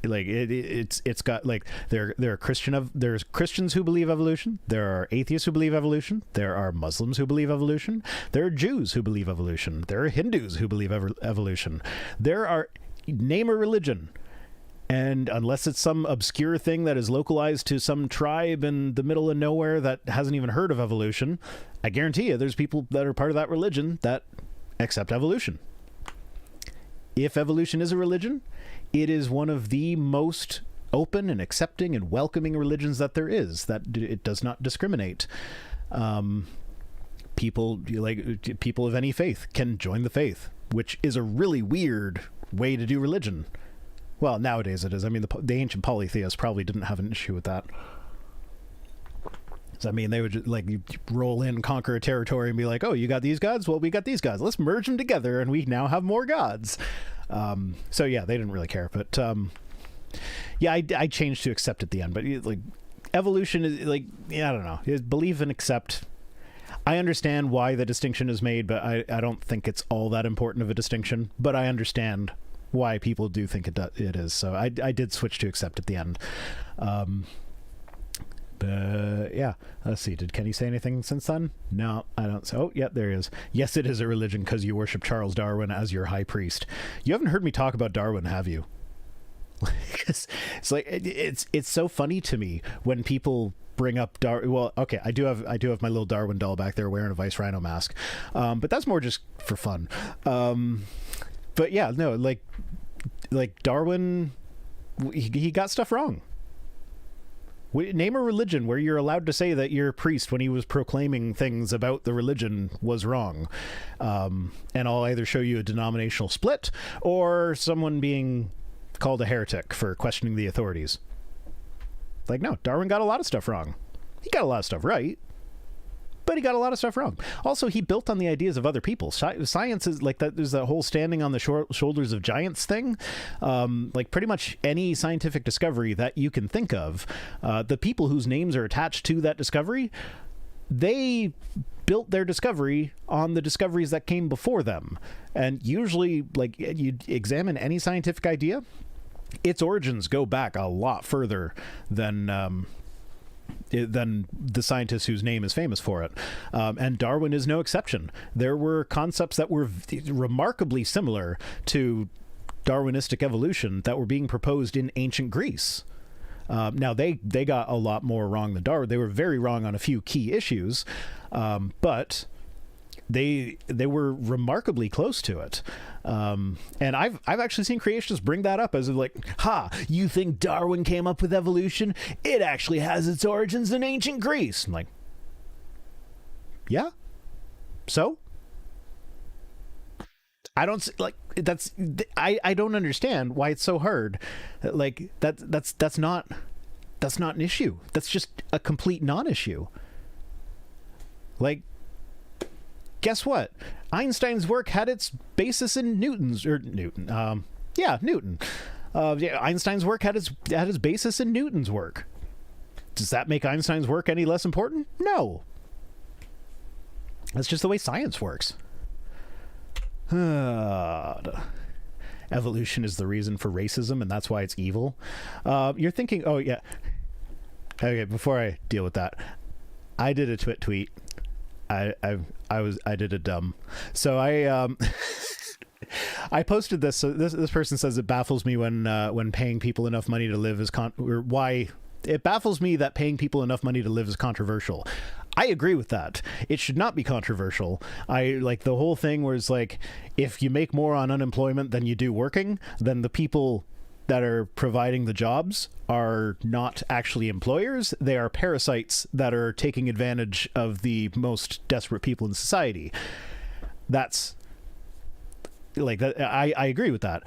Like it's got like there are there's Christians who believe evolution, there are atheists who believe evolution, there are Muslims who believe evolution, there are Jews who believe evolution, there are Hindus who believe evolution, there are, name a religion, and unless it's some obscure thing that is localized to some tribe in the middle of nowhere that hasn't even heard of evolution, I guarantee you there's people that are part of that religion that accept evolution. If evolution is a religion, it is one of the most open and accepting and welcoming religions that there is, that it does not discriminate. People of any faith can join the faith, which is a really weird way to do religion. Well, nowadays it is. I mean, the ancient polytheists probably didn't have an issue with that. So, I mean, they would just, like, you roll in, conquer a territory, and be like, oh, you got these gods? Well, we got these gods. Let's merge them together, and we now have more gods. So, yeah, they didn't really care. But, yeah, I changed to accept at the end. But, like, evolution is, like, yeah, I don't know. Believe and accept. I understand why the distinction is made, but I don't think it's all that important of a distinction. But I understand why people do think it is. So I did switch to accept at the end. Yeah, let's see. Did Kenny say anything since then? No, I don't. Oh, yeah, there he is. Yes, it is a religion because you worship Charles Darwin as your high priest. You haven't heard me talk about Darwin, have you? It's like it's so funny to me when people bring up Darwin. Well, okay, I do have my little Darwin doll back there wearing a Vice Rhino mask, but that's more just for fun. But yeah, no, like Darwin, he got stuff wrong. Name a religion where you're allowed to say that your priest, when he was proclaiming things about the religion, was wrong. And I'll either show you a denominational split or someone being called a heretic for questioning the authorities. Like, no, Darwin got a lot of stuff wrong. He got a lot of stuff right, but he got a lot of stuff wrong. Also, he built on the ideas of other people. Science is like that. There's that whole standing on the shoulders of giants thing. Like pretty much any scientific discovery that you can think of, the people whose names are attached to that discovery, they built their discovery on the discoveries that came before them. And usually, like, you examine any scientific idea, its origins go back a lot further than the scientist whose name is famous for it. And Darwin is no exception. There were concepts that were remarkably similar to Darwinistic evolution that were being proposed in ancient Greece. Now, they got a lot more wrong than Darwin. They were very wrong on a few key issues, but they were remarkably close to it. And I've actually seen creationists bring that up as like, ha, you think Darwin came up with evolution? It actually has its origins in ancient Greece. I'm like, yeah, so I don't like that's I don't understand why it's so hard. Like that's not an issue. That's just a complete non-issue. Like, guess what? Einstein's work had its basis in Newton. Einstein's work had its basis in Newton's work. Does that make Einstein's work any less important? No. That's just the way science works. Evolution is the reason for racism, and that's why it's evil. You're thinking, oh yeah. Okay, before I deal with that, I did a Twit tweet. I did a dumb. So I posted this. So this person says it baffles me when paying people enough money to live is why it baffles me that paying people enough money to live is controversial. I agree with that. It should not be controversial. I like the whole thing where it's like, if you make more on unemployment than you do working, then the people that are providing the jobs are not actually employers. They are parasites that are taking advantage of the most desperate people in society. That's like that. I agree with that.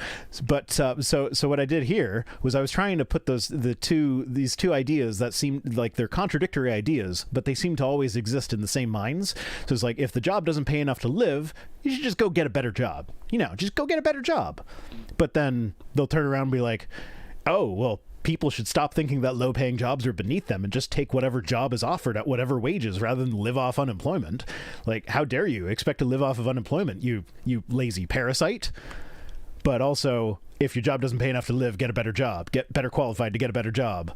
But so what I did here was I was trying to put these two ideas that seem like they're contradictory ideas, but they seem to always exist in the same minds. So it's like, if the job doesn't pay enough to live, you should just go get a better job. Just go get a better job. But then they'll turn around and be like, oh, well, people should stop thinking that low-paying jobs are beneath them and just take whatever job is offered at whatever wages rather than live off unemployment. Like, how dare you expect to live off of unemployment, you lazy parasite? But also, if your job doesn't pay enough to live, get a better job, get better qualified to get a better job.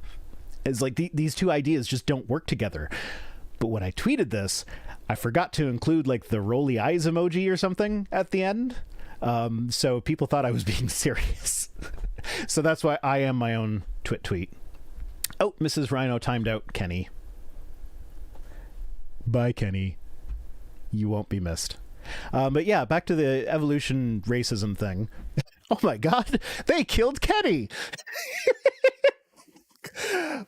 It's like these two ideas just don't work together. But when I tweeted this, I forgot to include like the rolly eyes emoji or something at the end. So people thought I was being serious. So that's why I am my own Twit tweet. Oh, Mrs. Rhino timed out Kenny. Bye, Kenny. You won't be missed. But yeah, back to the evolution racism thing. Oh my god, they killed Kenny!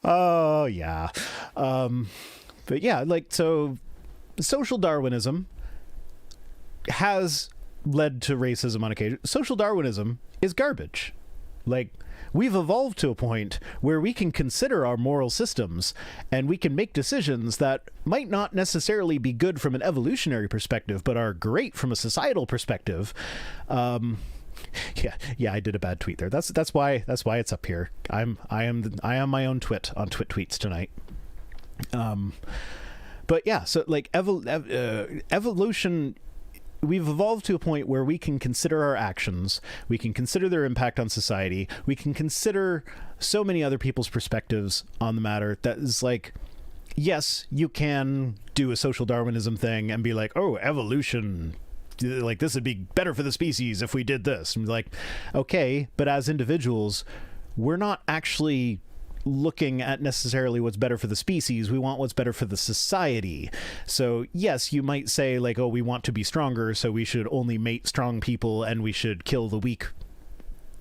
Oh, yeah. But yeah, like, so social Darwinism has led to racism on occasion. Social Darwinism is garbage. Like, we've evolved to a point where we can consider our moral systems and we can make decisions that might not necessarily be good from an evolutionary perspective, but are great from a societal perspective. Yeah, I did a bad tweet there. That's why it's up here. I am my own twit on Twit tweets tonight. But yeah, so like evolution, we've evolved to a point where we can consider our actions, we can consider their impact on society, we can consider so many other people's perspectives on the matter that is like, yes, you can do a social Darwinism thing and be like, oh, evolution, like this would be better for the species if we did this. And like, okay, but as individuals, we're not actually looking at necessarily what's better for the species. We want what's better for the society. So yes, you might say like, oh, we want to be stronger, so we should only mate strong people and we should kill the weak.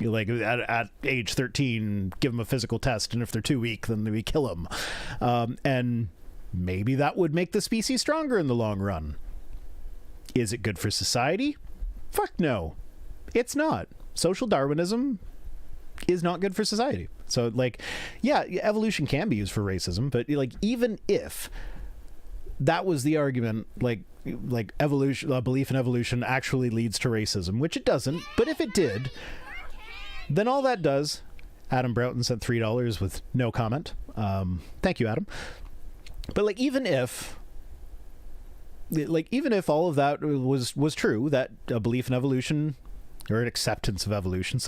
Like at age 13, give them a physical test, and if they're too weak, then we kill them. And maybe that would make the species stronger in the long run. Is it good for society? Fuck no. It's not. Social Darwinism is not good for society. So like, yeah, evolution can be used for racism, but like, even if that was the argument, like evolution, belief in evolution actually leads to racism, which it doesn't, but if it did, then all that does, Adam Broughton sent $3 with no comment. Thank you, Adam. But like, even if all of that was true, that a belief in evolution, or an acceptance of evolution,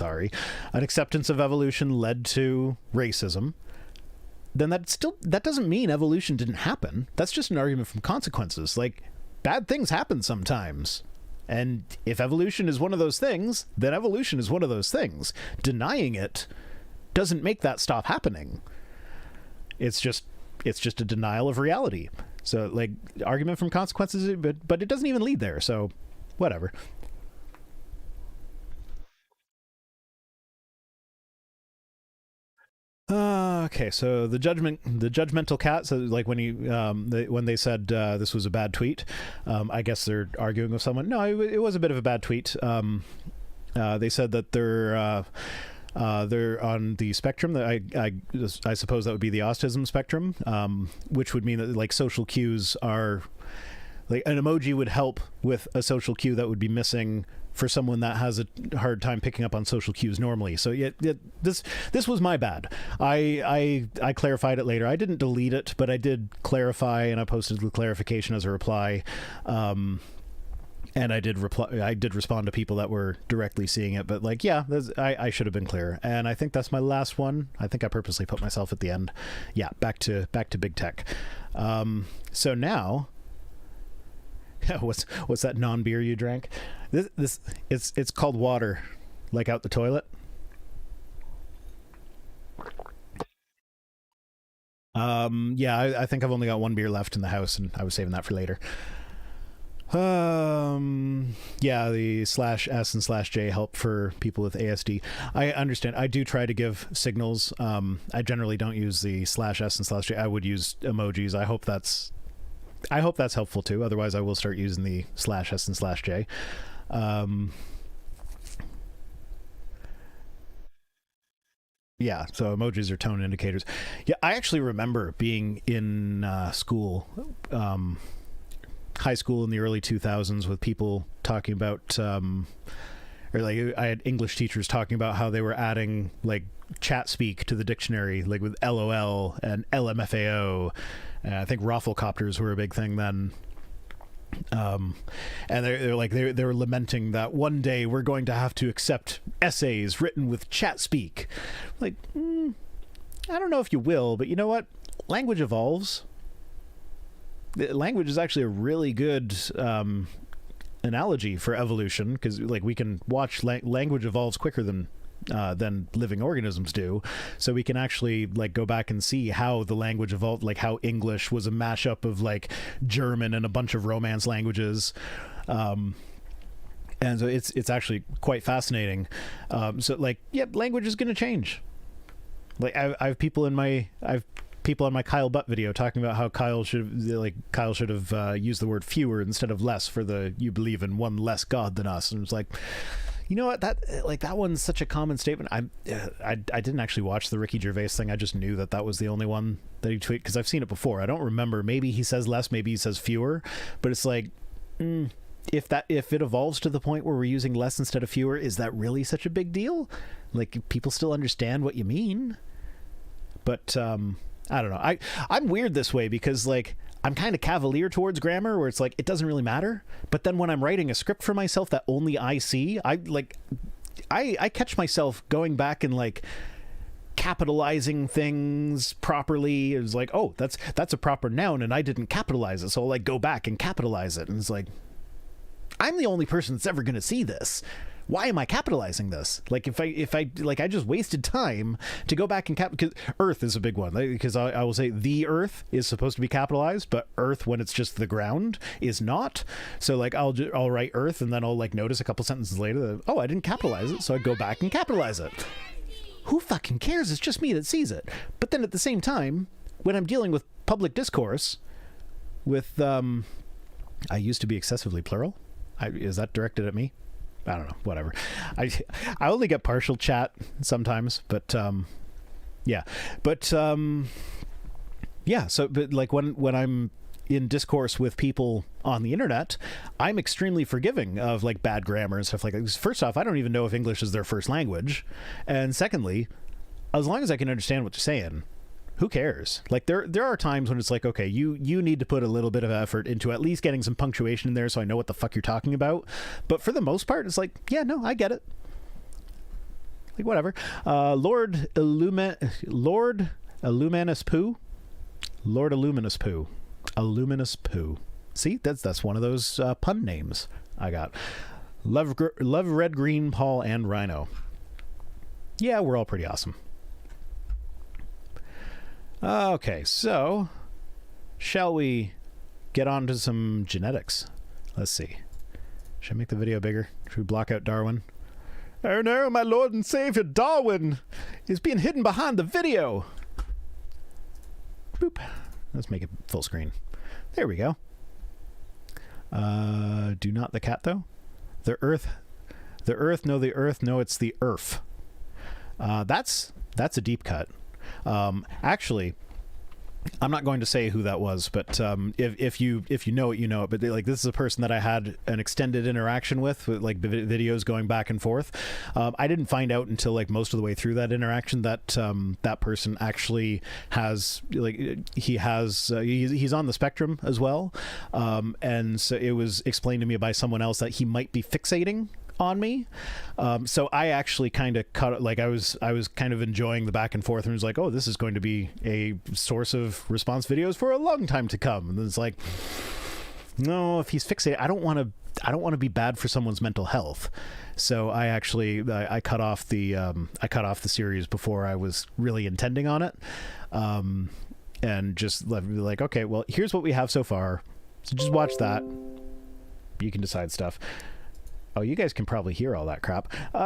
an acceptance of evolution led to racism, then that doesn't mean evolution didn't happen. That's just an argument from consequences. Like, bad things happen sometimes. And if evolution is one of those things, then evolution is one of those things. Denying it doesn't make that stop happening. It's just a denial of reality. So like, argument from consequences, but it doesn't even lead there. So whatever. Okay, so the judgmental cat. So like when they said this was a bad tweet, I guess they're arguing with someone. No, it was a bit of a bad tweet. They said that they're on the spectrum. That I suppose that would be the autism spectrum, which would mean that like social cues are like an emoji would help with a social cue that would be missing for someone that has a hard time picking up on social cues normally. So yeah, this was my bad. I clarified it later. I didn't delete it, but I did clarify, and I posted the clarification as a reply. And I did respond to people that were directly seeing it, but like, yeah, I should have been clear. And I think that's my last one. I think I purposely put myself at the end. Yeah, back to big tech. So now, what's that non-beer you drank? This it's called water, like out the toilet. Yeah, I think I've only got one beer left in the house, and I was saving that for later. Yeah, the /S and /J help for people with ASD. I understand. I do try to give signals. I generally don't use the /S and /J. I would use emojis. I hope that's helpful too. Otherwise, I will start using the /S and /J. Yeah, so emojis are tone indicators. Yeah, I actually remember being in school, high school in the early 2000s, with people talking about, or like I had English teachers talking about how they were adding like chat speak to the dictionary, like with LOL and LMFAO. I think rafflecopters were a big thing then. And they're like they're lamenting that one day we're going to have to accept essays written with chat speak. Like, I don't know if you will, but you know what? Language evolves. Language is actually a really good analogy for evolution, because like we can watch language evolves quicker than living organisms do, so we can actually like go back and see how the language evolved, like how English was a mashup of like German and a bunch of Romance languages, and so it's actually quite fascinating. So like, yep, language is going to change. Like I have people on my Kyle Butt video talking about how Kyle should have used the word fewer instead of less for the "you believe in one less god than us," and it's like, you know what, that one's such a common statement. I didn't actually watch the Ricky Gervais thing. I just knew that was the only one that he tweeted, because I've seen it before. I don't remember. Maybe he says less, maybe he says fewer, but it's like, if it evolves to the point where we're using less instead of fewer, is that really such a big deal? Like, people still understand what you mean. But I don't know. I'm weird this way because like I'm kind of cavalier towards grammar, where it's like it doesn't really matter. But then when I'm writing a script for myself that only I see, I catch myself going back and like capitalizing things properly. It's like, oh, that's a proper noun and I didn't capitalize it, so I'll like go back and capitalize it. And it's like, I'm the only person that's ever going to see this. Why am I capitalizing this? Like, if I like, I just wasted time to go back and because Earth is a big one, because I will say the Earth is supposed to be capitalized, but Earth, when it's just the ground, is not. So like, I'll write Earth, and then I'll like notice a couple sentences later that, oh, I didn't capitalize it, so I go back and capitalize it. Who fucking cares? It's just me that sees it. But then at the same time, when I'm dealing with public discourse, with I used to be excessively plural. Is that directed at me? I don't know, whatever. I only get partial chat sometimes, but yeah. But yeah, so but like when I'm in discourse with people on the internet, I'm extremely forgiving of like bad grammar and stuff like that. First off, I don't even know if English is their first language. And secondly, as long as I can understand what you're saying, who cares? Like there are times when it's like, okay, you need to put a little bit of effort into at least getting some punctuation in there so I know what the fuck you're talking about. But for the most part, it's like, yeah, no, I get it. Like, whatever. Lord Illuminous Poo. Illuminous Poo. See, that's one of those pun names I got. Love Red Green Paul and Rhino. Yeah, we're all pretty awesome. Okay, so shall we get on to some genetics? Let's see. Should I make the video bigger? Should we block out Darwin? Oh no, my Lord and Savior Darwin is being hidden behind the video. Boop. Let's make it full screen. There we go. Do not the cat though. The earth, no, the earth, no, it's the earth. That's a deep cut. Actually, I'm not going to say who that was, but if you know it, you know it. But like, this is a person that I had an extended interaction with like videos going back and forth. I didn't find out until like most of the way through that interaction that that person actually has like he's on the spectrum as well, and so it was explained to me by someone else that he might be fixating on me. So I actually kind of cut, like I was kind of enjoying the back and forth, and was like, oh, this is going to be a source of response videos for a long time to come. And then it's like, no, if he's fixated, I don't want to be bad for someone's mental health. So I actually I cut off the series before I was really intending on it, and just like, okay, well, here's what we have so far, so just watch that. You can decide stuff. Oh, you guys can probably hear all that crap. Yeah.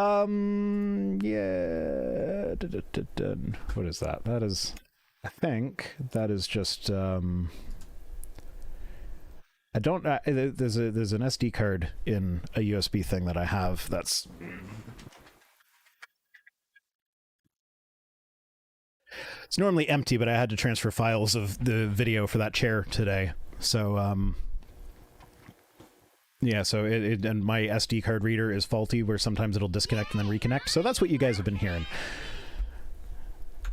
What is that? That is, I think that is just, I don't, there's an SD card in a USB thing that I have that's, it's normally empty, but I had to transfer files of the video for that chair today. So, yeah, so and my SD card reader is faulty, where sometimes it'll disconnect and then reconnect. So that's what you guys have been hearing.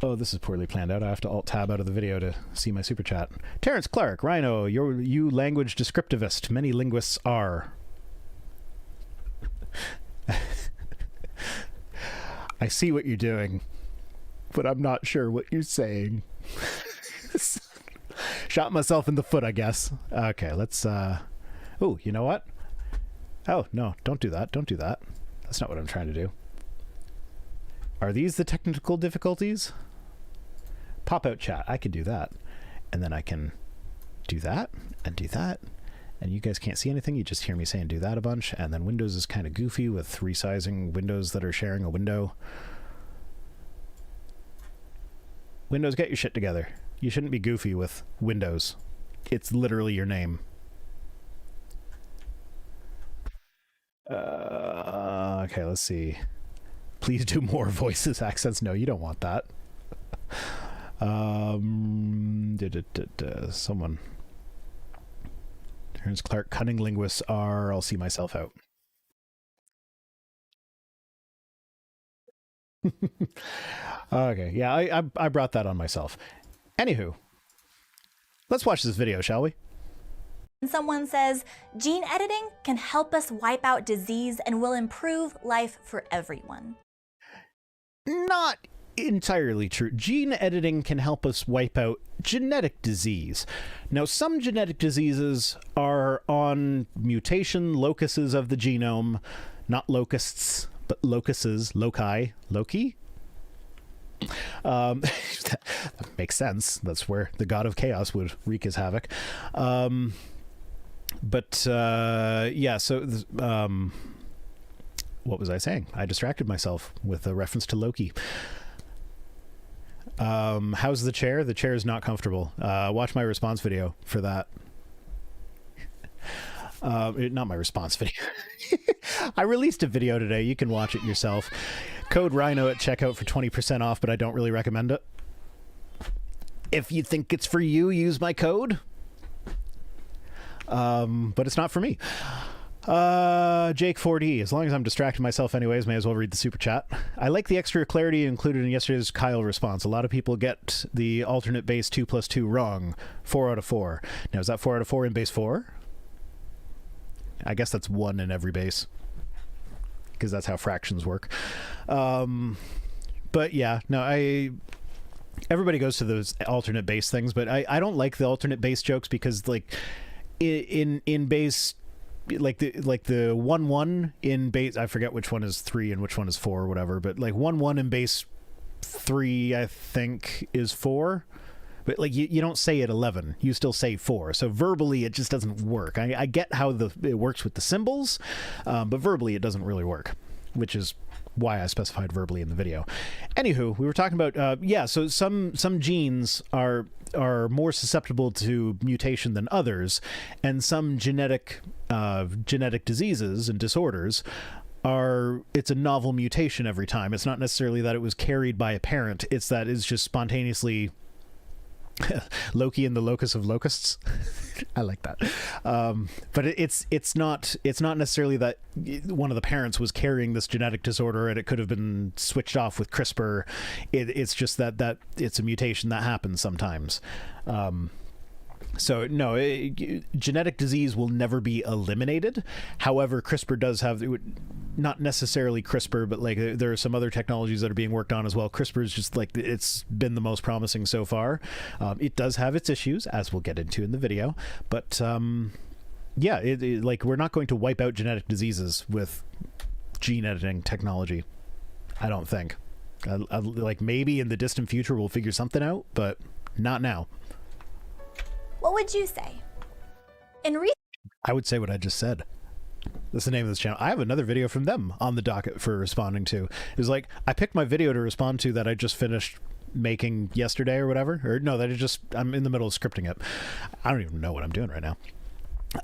Oh, this is poorly planned out. I have to alt-tab out of the video to see my super chat. Terrence Clark, Rhino, you language descriptivist. Many linguists are. I see what you're doing, but I'm not sure what you're saying. Shot myself in the foot, I guess. Okay, let's... Oh, you know what? Oh, no, don't do that. Don't do that. That's not what I'm trying to do. Are these the technical difficulties? Pop out chat. I can do that. And then I can do that and do that. And you guys can't see anything. You just hear me saying do that a bunch. And then Windows is kind of goofy with resizing windows that are sharing a window. Windows, get your shit together. You shouldn't be goofy with Windows. It's literally your name. Okay, let's see. Please do more voices, accents. No, you don't want that. Someone. Terrence Clark, cunning linguists are. I'll see myself out. Okay, yeah, I brought that on myself. Anywho, let's watch this video, shall we? Someone says, gene editing can help us wipe out disease and will improve life for everyone. Not entirely true. Gene editing can help us wipe out genetic disease. Now, some genetic diseases are on mutation locuses of the genome, not locusts, but locuses, loci. That makes sense. That's where the god of chaos would wreak his havoc. Yeah, so what was I saying? I distracted myself with a reference to Loki. How's the chair? The chair is not comfortable. Watch my response video for that. Not my response video. I released a video today. You can watch it yourself. Code Rhino at checkout for 20% off, but I don't really recommend it. If you think it's for you, use my code. But it's not for me. Jake 4D, as long as I'm distracting myself anyways, may as well read the super chat. I like the extra clarity included in yesterday's Kyle response. A lot of people get the alternate base 2 plus 2 wrong. 4 out of 4. Now, is that 4 out of 4 in base 4? I guess that's 1 in every base, because that's how fractions work. But yeah, no, everybody goes to those alternate base things, but I don't like the alternate base jokes because, like, in base, like the 1-1 in base, I forget which one is 3 and which one is 4 or whatever, but like 1-1 in base 3 I think is 4, but like you don't say it 11, you still say 4, so verbally it just doesn't work. I get how it works with the symbols, but verbally it doesn't really work, which is why I specified verbally in the video. Anywho, we were talking about yeah, so some genes are more susceptible to mutation than others, and some genetic diseases and disorders it's a novel mutation every time. It's not necessarily that it was carried by a parent, it's that it's just spontaneously Loki and the locus of locusts. I like that. But it's not necessarily that one of the parents was carrying this genetic disorder and it could have been switched off with CRISPR. It's just that it's a mutation that happens sometimes. So no, genetic disease will never be eliminated. However, CRISPR does have, not necessarily CRISPR, but like there are some other technologies that are being worked on as well. CRISPR is just like, it's been the most promising so far. It does have its issues, as we'll get into in the video, but yeah, like we're not going to wipe out genetic diseases with gene editing technology. I don't think. Like maybe in the distant future we'll figure something out, but not now. What would you say? I would say what I just said. That's the name of this channel. I have another video from them on the docket for responding to. It was like, I picked my video to respond to that I just finished making yesterday or whatever. Or no, I'm in the middle of scripting it. I don't even know what I'm doing right now.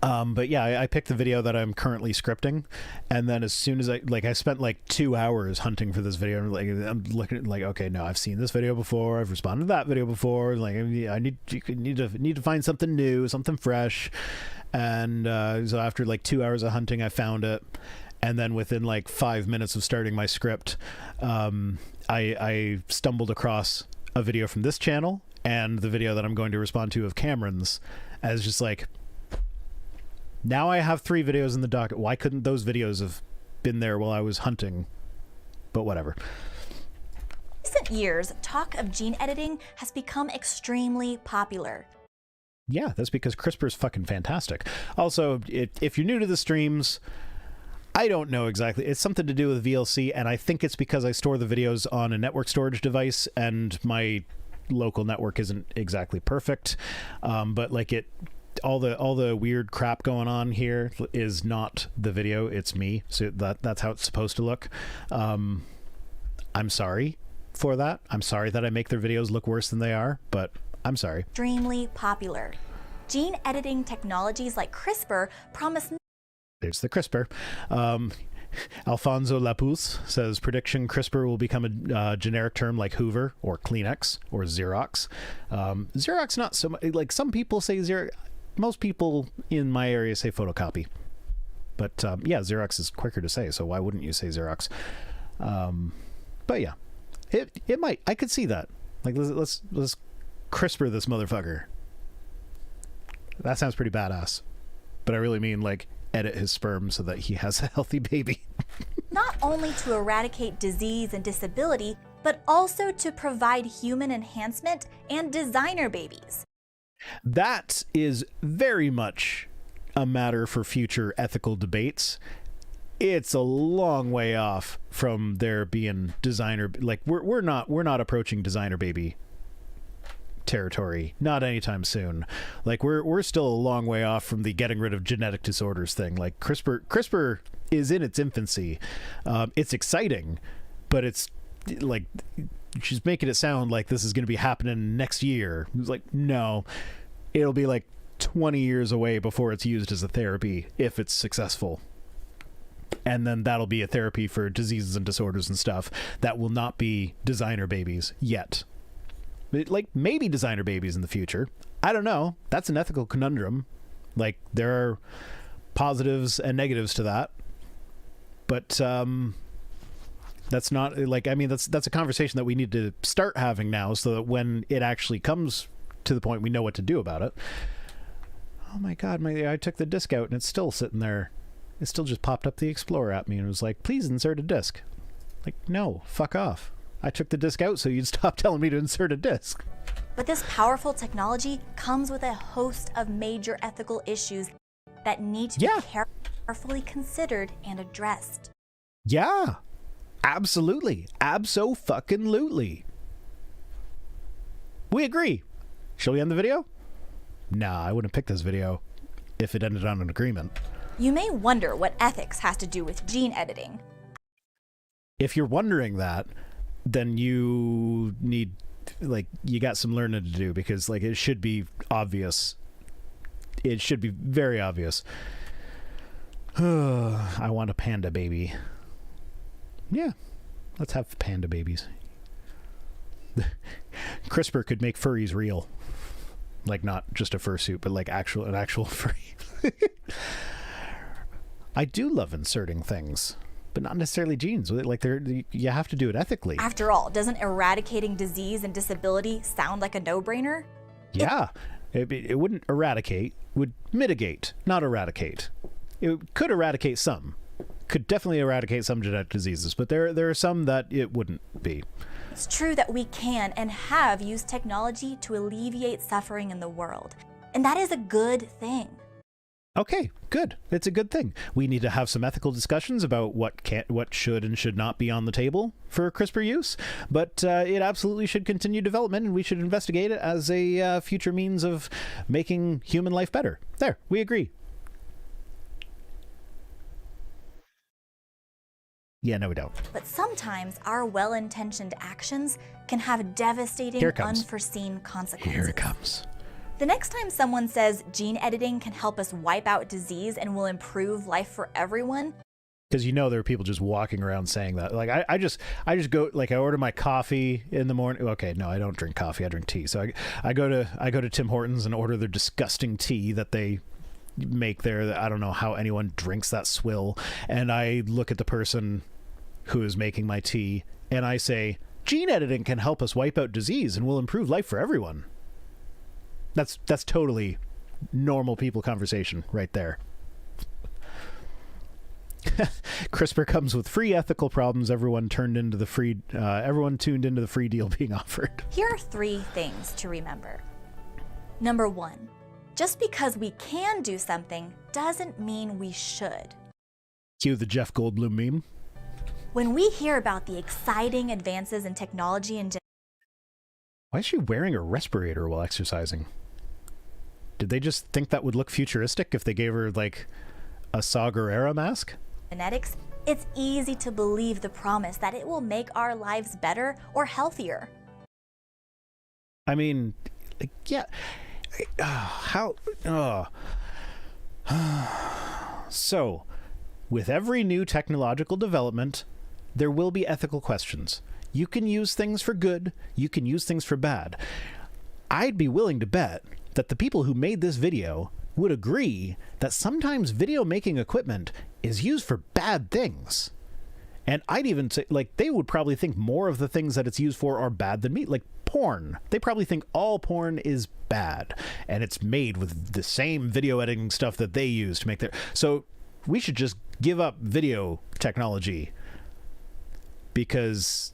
But yeah, I picked the video that I'm currently scripting, and then as soon as I spent like 2 hours hunting for this video, and like I'm looking at like, okay, no, I've seen this video before, I've responded to that video before, like I need to find something new, something fresh, and so after like 2 hours of hunting, I found it, and then within like 5 minutes of starting my script, I stumbled across a video from this channel and the video that I'm going to respond to of Cameron's as just like, now I have 3 videos in the docket. Why couldn't those videos have been there while I was hunting? But whatever. In recent years, talk of gene editing has become extremely popular. Yeah, that's because CRISPR is fucking fantastic. Also, if you're new to the streams, I don't know exactly. It's something to do with VLC, and I think it's because I store the videos on a network storage device, and my local network isn't exactly perfect. But like all the weird crap going on here is not the video, it's me. So that's how it's supposed to look. I'm sorry for that. I'm sorry that I make their videos look worse than they are, but I'm sorry. Extremely popular. Gene editing technologies like CRISPR promise. There's the CRISPR. Alfonso Lapus says prediction CRISPR will become a generic term like Hoover or Kleenex or Xerox. Xerox not so much. Like some people say Xerox. Most people in my area say photocopy. But yeah, Xerox is quicker to say, so why wouldn't you say Xerox? But yeah, it might. I could see that. Like let's CRISPR this motherfucker. That sounds pretty badass. But I really mean like edit his sperm so that he has a healthy baby. Not only to eradicate disease and disability, but also to provide human enhancement and designer babies. That is very much a matter for future ethical debates. It's a long way off from there being designer, like we're not approaching designer baby territory, not anytime soon. Like we're still a long way off from the getting rid of genetic disorders thing. Like CRISPR is in its infancy. It's exciting, but it's like she's making it sound like this is going to be happening next year. It's like, no, it'll be like 20 years away before it's used as a therapy if it's successful. And then that'll be a therapy for diseases and disorders and stuff that will not be designer babies yet. Like maybe designer babies in the future. I don't know. That's an ethical conundrum. Like there are positives and negatives to that. But that's not like, I mean, that's a conversation that we need to start having now so that when it actually comes to the point we know what to do about it. Oh my God, I took the disc out and it's still sitting there. It still just popped up the Explorer at me and was like, please insert a disc. Like, no, fuck off. I took the disc out so you'd stop telling me to insert a disc. But this powerful technology comes with a host of major ethical issues that need to be carefully considered and addressed. Yeah, absolutely. Abso-fucking-lutely. We agree. Shall we end the video? Nah, I wouldn't pick this video if it ended on an agreement. You may wonder what ethics has to do with gene editing. If you're wondering that, then you need, like, you got some learning to do because, like, it should be obvious. It should be very obvious. I want a panda baby. Yeah, let's have panda babies. CRISPR could make furries real. Like, not just a fursuit, but like an actual furry. I do love inserting things, but not necessarily genes. Like, you have to do it ethically. After all, doesn't eradicating disease and disability sound like a no-brainer? Yeah, it wouldn't eradicate, would mitigate, not eradicate. It could eradicate some. Could definitely eradicate some genetic diseases, but there are some that it wouldn't be. It's true that we can and have used technology to alleviate suffering in the world, and that is a good thing. Okay, good. It's a good thing. We need to have some ethical discussions about what should and should not be on the table for CRISPR use, but it absolutely should continue development, and we should investigate it as a future means of making human life better. There, we agree. Yeah, no, we don't. But sometimes our well-intentioned actions can have devastating, unforeseen consequences. Here it comes. The next time someone says gene editing can help us wipe out disease and will improve life for everyone. Because there are people just walking around saying that. Like I just go, like, I order my coffee in the morning. Okay, no, I don't drink coffee. I drink tea. So I go to Tim Hortons and order their disgusting tea that they make there. I don't know how anyone drinks that swill. And I look at the person who is making my tea and I say, Gene editing can help us wipe out disease and will improve life for everyone. That's totally normal people conversation right there. CRISPR comes with free ethical problems. Everyone tuned into the free deal being offered. Here are 3 things to remember. Number 1, just because we can do something doesn't mean we should. Cue the Jeff Goldblum meme. When we hear about the exciting advances in technology and Why is she wearing a respirator while exercising? Did they just think that would look futuristic if they gave her like a Saw Gerrera mask? genetics, it's easy to believe the promise that it will make our lives better or healthier. I mean, yeah. So, with every new technological development, there will be ethical questions. You can use things for good, you can use things for bad. I'd be willing to bet that the people who made this video would agree that sometimes video making equipment is used for bad things. And I'd even say, like, they would probably think more of the things that it's used for are bad than me. Like porn. They probably think all porn is bad. And it's made with the same video editing stuff that they use to make their... So we should just give up video technology because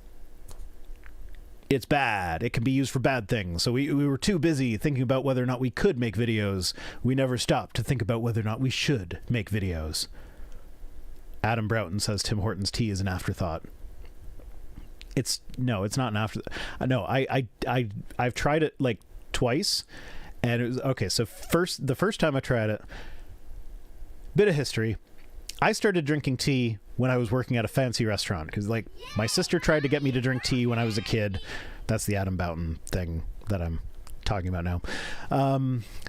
it's bad. It can be used for bad things. So we were too busy thinking about whether or not we could make videos. We never stopped to think about whether or not we should make videos. Adam Broughton says Tim Hortons tea is an afterthought. It's not an afterthought. No, I've tried it like twice, and it was okay. So the first time I tried it, bit of history. I started drinking tea when I was working at a fancy restaurant because, like, my sister tried to get me to drink tea when I was a kid. That's the Adam Broughton thing that I'm talking about now.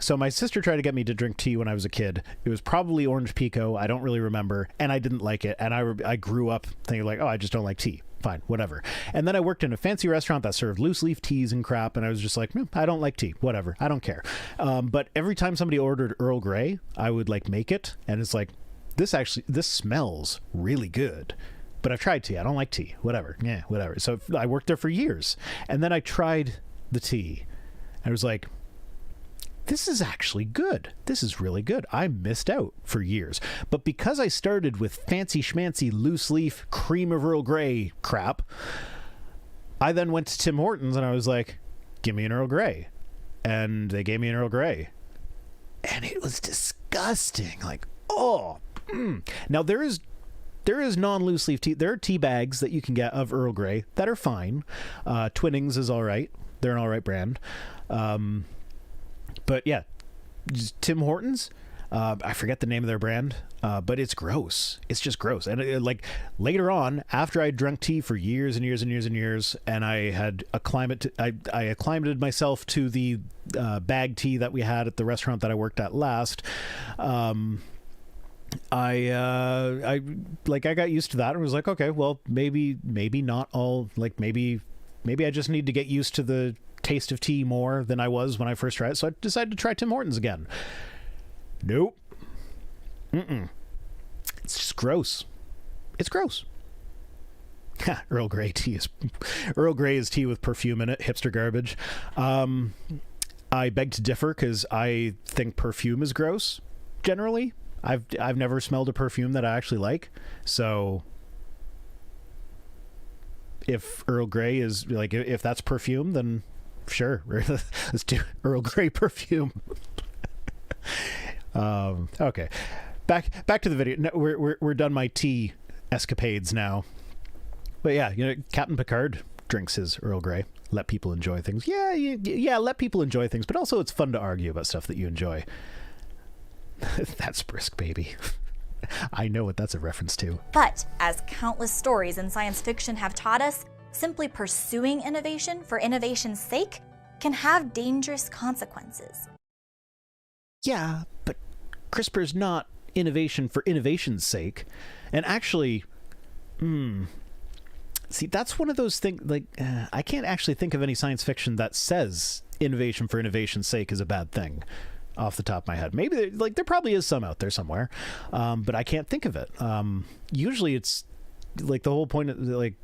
So my sister tried to get me to drink tea when I was a kid. It was probably orange pico. I don't really remember, and I didn't like it. And I grew up thinking like, oh, I just don't like tea. Fine, whatever. And then I worked in a fancy restaurant that served loose leaf teas and crap, and I was just like, I don't like tea. Whatever, I don't care. But every time somebody ordered Earl Grey, I would like make it, and it's like, this smells really good. But I've tried tea. I don't like tea. Whatever. Yeah, whatever. So I worked there for years, and then I tried the tea. I was like, this is actually good. This is really good. I missed out for years. But because I started with fancy schmancy loose leaf cream of Earl Grey crap, I then went to Tim Hortons and I was like, give me an Earl Grey. And they gave me an Earl Grey. And it was disgusting. Like, oh. Now there is non-loose leaf tea. There are tea bags that you can get of Earl Grey that are fine. Twinings is all right. They're an all right brand. But yeah, just Tim Hortons. I forget the name of their brand, but it's gross. It's just gross. And like later on, after I drank tea for years and years and years and years, and I had I acclimated myself to the bag tea that we had at the restaurant that I worked at last. I got used to that and was like, okay, well, maybe not all, like maybe I just need to get used to the taste of tea more than I was when I first tried it. So I decided to try Tim Hortons again. Nope. It's just gross. It's gross. Earl Grey is tea with perfume in it. Hipster garbage. I beg to differ because I think perfume is gross generally. I've never smelled a perfume that I actually like. So if Earl Grey is like, if that's perfume, then sure, let's do Earl Grey perfume. Okay, back to the video. No, we're done my tea escapades now. But yeah, Captain Picard drinks his Earl Grey. Let people enjoy things. Yeah, let people enjoy things. But also, it's fun to argue about stuff that you enjoy. That's brisk, baby. I know what that's a reference to. But as countless stories in science fiction have taught us, simply pursuing innovation for innovation's sake can have dangerous consequences. Yeah, but CRISPR is not innovation for innovation's sake. And actually, see, that's one of those things, like, I can't actually think of any science fiction that says innovation for innovation's sake is a bad thing. Off the top of my head. Maybe there probably is some out there somewhere, but I can't think of it. Usually it's like the whole point of, like,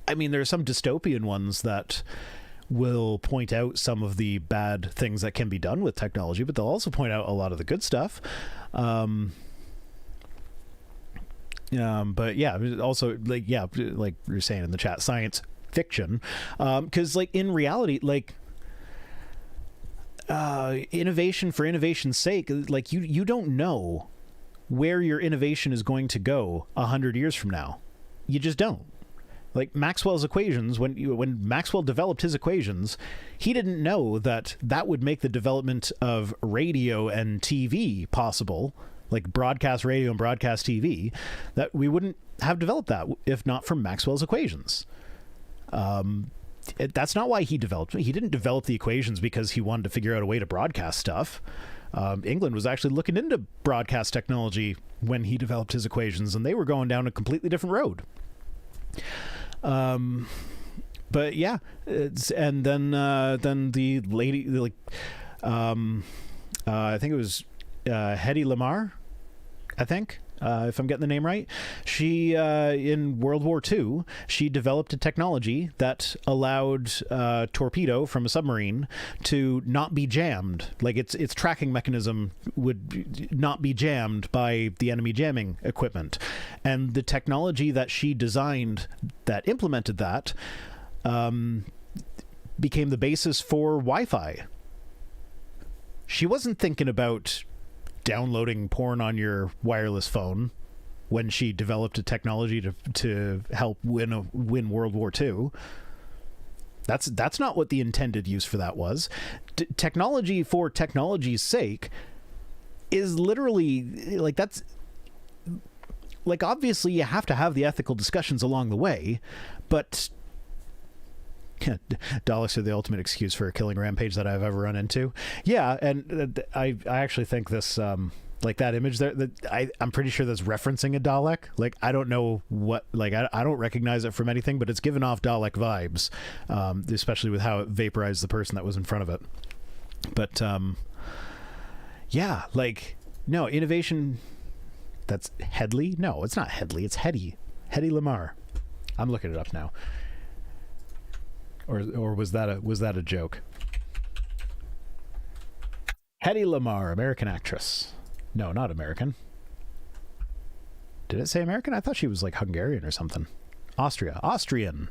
I mean, there are some dystopian ones that will point out some of the bad things that can be done with technology, but they'll also point out a lot of the good stuff. But yeah, also like you're saying in the chat, science fiction, because like in reality, like innovation for innovation's sake, like you don't know where your innovation is going to go 100 years from now. You just don't. Like Maxwell's equations, when Maxwell developed his equations, he didn't know that would make the development of radio and TV possible, like broadcast radio and broadcast TV, that we wouldn't have developed that if not for Maxwell's equations. That's not why he developed it. He didn't develop the equations because he wanted to figure out a way to broadcast stuff. England was actually looking into broadcast technology when he developed his equations, and they were going down a completely different road. But yeah, and then the lady, like, I think it was Hedy Lamarr, I think, if I'm getting the name right. She, in World War II, she developed a technology that allowed a torpedo from a submarine to not be jammed. Like its tracking mechanism would not be jammed by the enemy jamming equipment. And the technology that she designed that implemented that became the basis for Wi-Fi. She wasn't thinking about downloading porn on your wireless phone when she developed a technology to help win World War II. That's not what the intended use for that was. Technology for technology's sake is literally like, that's like, obviously you have to have the ethical discussions along the way, but dollars are the ultimate excuse for a killing rampage that I've ever run into. Yeah, and I actually think this, like that image there, I'm pretty sure that's referencing a Dalek. Like, I don't know what, like, I don't recognize it from anything, but it's given off Dalek vibes, especially with how it vaporized the person that was in front of it. But, yeah, like, no, innovation, that's Headley? No, it's not Headley, it's Hedy Lamarr. I'm looking it up now. Or was that a joke? Hedy Lamarr, American actress. No, not American. Did it say American? I thought she was like Hungarian or something. Austrian.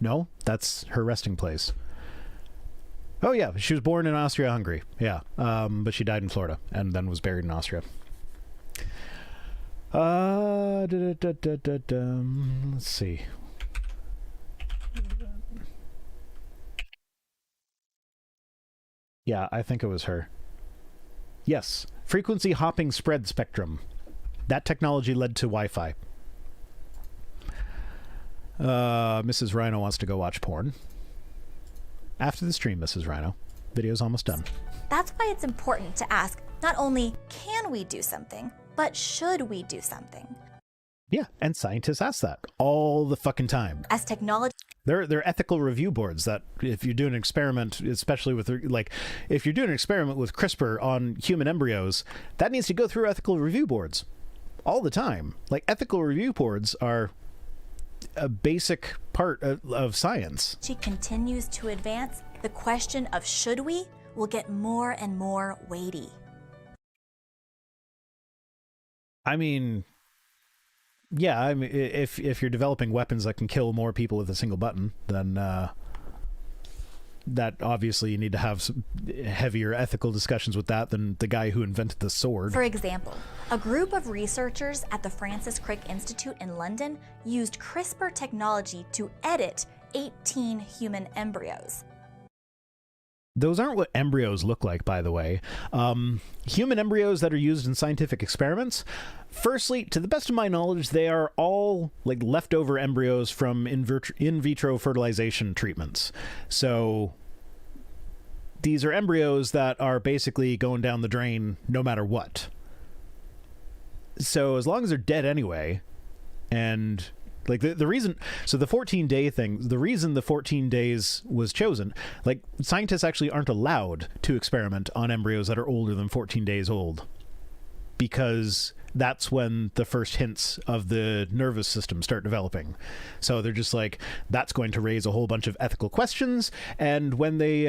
No, that's her resting place. Oh yeah, she was born in Austria-Hungary. Yeah, but she died in Florida and then was buried in Austria. Let's see. Yeah, I think it was her. Yes. Frequency hopping spread spectrum. That technology led to Wi-Fi. Mrs. Rhino wants to go watch porn. After the stream, Mrs. Rhino. Video's almost done. That's why it's important to ask, not only can we do something, but should we do something? Yeah, and scientists ask that all the fucking time. As technology... There are ethical review boards that if you're doing an experiment, especially with, like, if you're doing an experiment with CRISPR on human embryos, that needs to go through ethical review boards all the time. Like, ethical review boards are a basic part of science. She continues to advance. The question of should we will get more and more weighty. I mean... Yeah, I mean, if you're developing weapons that can kill more people with a single button, then that obviously you need to have some heavier ethical discussions with that than the guy who invented the sword. For example, a group of researchers at the Francis Crick Institute in London used CRISPR technology to edit 18 human embryos. Those aren't what embryos look like, by the way. Human embryos that are used in scientific experiments, firstly, to the best of my knowledge, they are all like leftover embryos from in vitro fertilization treatments. So these are embryos that are basically going down the drain no matter what. So as long as they're dead anyway, and... like the reason, so the 14-day thing, the reason the 14 days was chosen, like scientists actually aren't allowed to experiment on embryos that are older than 14 days old. because that's when the first hints of the nervous system start developing. So they're just like, that's going to raise a whole bunch of ethical questions. And when they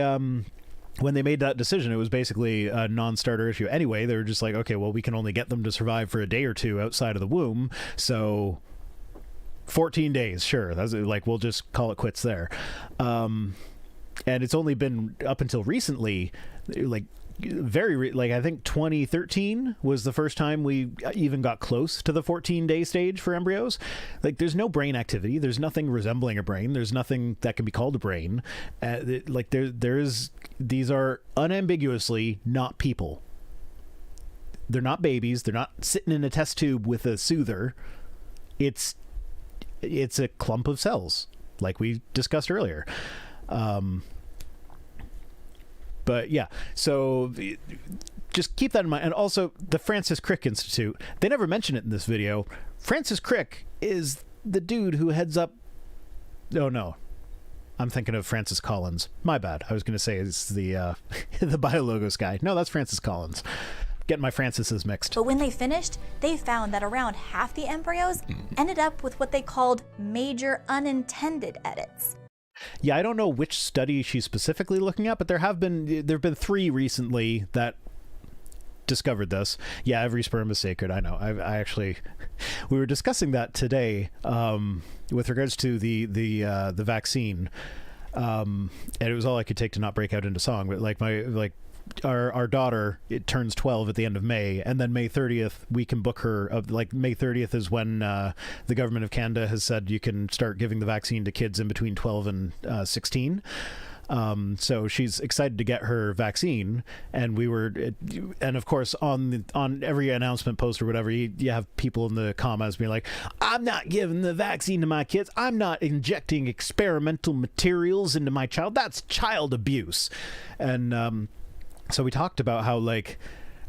made that decision, it was basically a non-starter issue anyway. They were just like, okay, well, we can only get them to survive for a day or two outside of the womb, so 14 days, sure. That's like, we'll just call it quits there. And it's only been up until recently, like I think 2013 was the first time we even got close to the 14-day stage for embryos. Like, there's no brain activity. There's nothing resembling a brain. There's nothing that can be called a brain. These are unambiguously not people. They're not babies. They're not sitting in a test tube with a soother. It's a clump of cells, like we discussed earlier. But yeah, so just keep that in mind. And also, the Francis Crick Institute, they never mention it in this video. Francis Crick is the dude who heads up... Oh, no. I'm thinking of Francis Collins. My bad. I was going to say it's the the BioLogos guy. No, that's Francis Collins. Getting my Francises mixed. But when they finished, they found that around half the embryos ended up with what they called major unintended edits. Yeah, I don't know which study she's specifically looking at, but there have been 3 recently that discovered this. Yeah, every sperm is sacred. I know. I actually, we were discussing that today with regards to the vaccine, and it was all I could take to not break out into song. But like our daughter, it turns 12 at the end of May, and then May 30th we can book her. May 30th is when the government of Canada has said you can start giving the vaccine to kids in between 12 and 16. So she's excited to get her vaccine, and and of course on every announcement post or whatever, you have people in the comments being like, I'm not giving the vaccine to my kids. I'm not injecting experimental materials into my child. That's child abuse. And so we talked about how, like,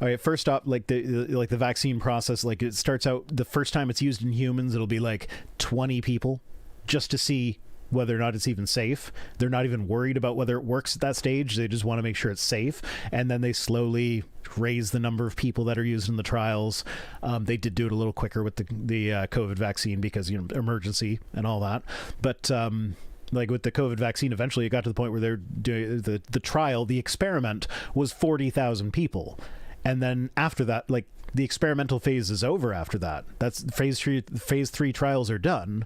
all right, first off, the vaccine process, like, it starts out, the first time it's used in humans, it'll be like 20 people just to see whether or not it's even safe. They're not even worried about whether it works at that stage. They just want to make sure it's safe. And then they slowly raise the number of people that are used in the trials. They did do it a little quicker with the COVID vaccine because, emergency and all that. But like with the COVID vaccine, eventually it got to the point where they're doing the trial, the experiment was 40,000 people. And then after that, like, the experimental phase is over after that. That's phase 3 trials are done.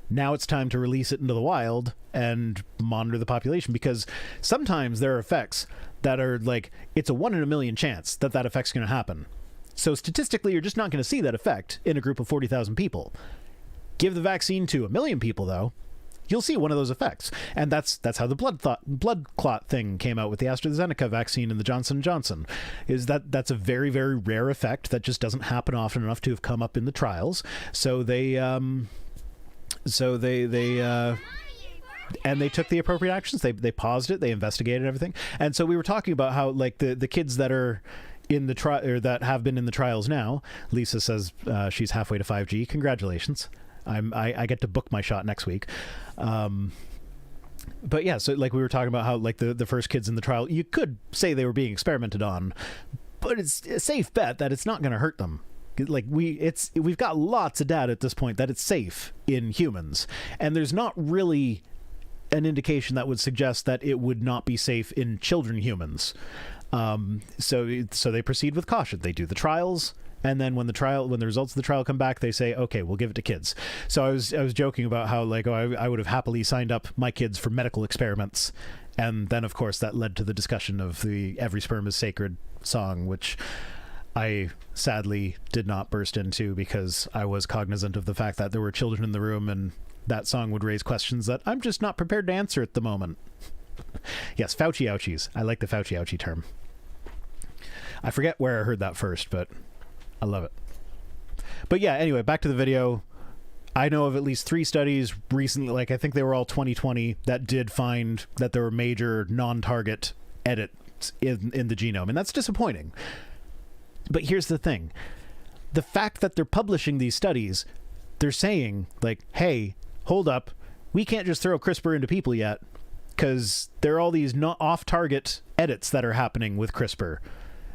Now it's time to release it into the wild and monitor the population, because sometimes there are effects that are like, it's a 1 in a million chance that effect's going to happen. So statistically, you're just not going to see that effect in a group of 40,000 people. Give the vaccine to 1 million people, though, you'll see one of those effects. And that's how the blood clot thing came out with the AstraZeneca vaccine and the Johnson & Johnson, is that's a very, very rare effect that just doesn't happen often enough to have come up in the trials. So they and they took the appropriate actions. They paused it. They investigated everything. And so we were talking about how, like, the kids that are in the trial, or that have been in the trials now. Lisa says she's halfway to 5G. Congratulations. I get to book my shot next week. But yeah, so like we were talking about how, like, the first kids in the trial, you could say they were being experimented on, but it's a safe bet that it's not going to hurt them. Like, we've got lots of data at this point that it's safe in humans, and there's not really an indication that would suggest that it would not be safe in children humans. So they proceed with caution. They do the trials, and then when the results of the trial come back, they say, okay, we'll give it to kids. So I was joking about how, like, I would have happily signed up my kids for medical experiments, and then of course that led to the discussion of the "Every Sperm is Sacred" song, which I sadly did not burst into because I was cognizant of the fact that there were children in the room, and that song would raise questions that I'm just not prepared to answer at the moment. Yes, Fauci ouchies. I like the Fauci ouchie term. I forget where I heard that first, but I love it. But yeah, anyway, back to the video. I know of at least 3 studies recently, like I think they were all 2020, that did find that there were major non-target edits in the genome, and that's disappointing. But here's the thing. The fact that they're publishing these studies, they're saying, like, hey, hold up, we can't just throw CRISPR into people yet, because there are all these off-target edits that are happening with CRISPR.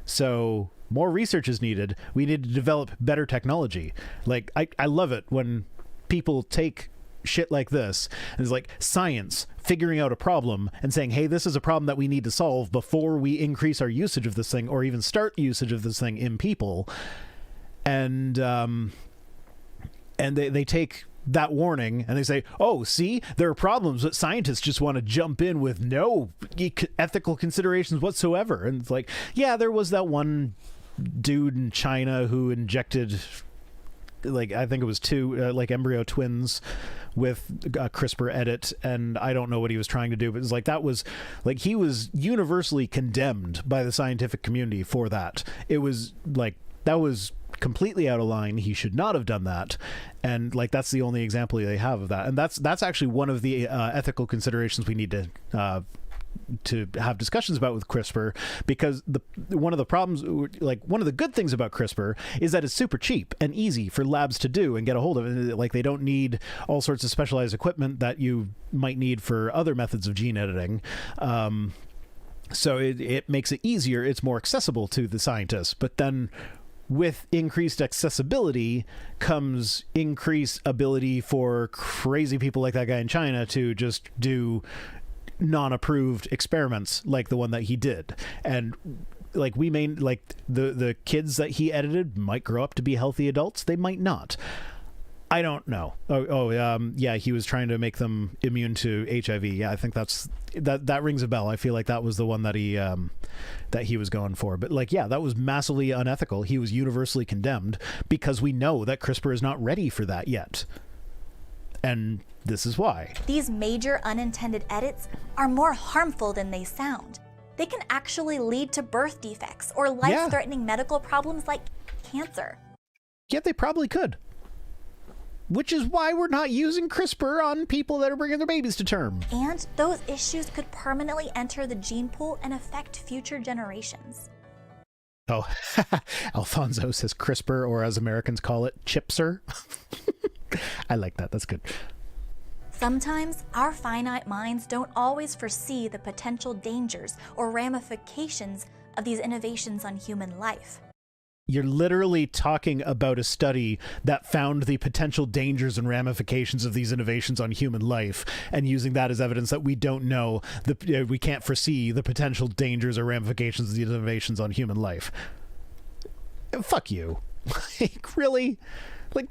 So more research is needed. We need to develop better technology. Like, I love it when people take shit like this and it's like science figuring out a problem and saying, hey, this is a problem that we need to solve before we increase our usage of this thing or even start usage of this thing in people. And they take that warning and they say, oh, see, there are problems, but scientists just want to jump in with no ethical considerations whatsoever. And it's like, yeah, there was that one dude in China who injected, like, I think it was two like embryo twins with a CRISPR edit, and I don't know what he was trying to do, but it's like, that was like, he was universally condemned by the scientific community for that. It was like, that was completely out of line. He should not have done that. And like, that's the only example they have of that. And that's actually one of the ethical considerations we need to have discussions about with CRISPR, because one of the problems, like one of the good things about CRISPR is that it's super cheap and easy for labs to do and get a hold of it. Like, they don't need all sorts of specialized equipment that you might need for other methods of gene editing. So it makes it easier. It's more accessible to the scientists. But then with increased accessibility comes increased ability for crazy people like that guy in China to just do non-approved experiments like the one that he did. And like, we may, like, the kids that he edited might grow up to be healthy adults. They might not. I don't know. Yeah, he was trying to make them immune to HIV. Yeah, I think that rings a bell. I feel like that was the one that he was going for. But like, yeah, that was massively unethical. He was universally condemned because we know that CRISPR is not ready for that yet. And this is why. These major unintended edits are more harmful than they sound. They can actually lead to birth defects or life-threatening medical problems like cancer. Yeah, they probably could. Which is why we're not using CRISPR on people that are bringing their babies to term. And those issues could permanently enter the gene pool and affect future generations. Oh, Alfonso says CRISPR, or as Americans call it, chipser. I like that. That's good. Sometimes our finite minds don't always foresee the potential dangers or ramifications of these innovations on human life. You're literally talking about a study that found the potential dangers and ramifications of these innovations on human life, and using that as evidence that we don't know, we can't foresee the potential dangers or ramifications of these innovations on human life. Fuck you. Like, really? Like,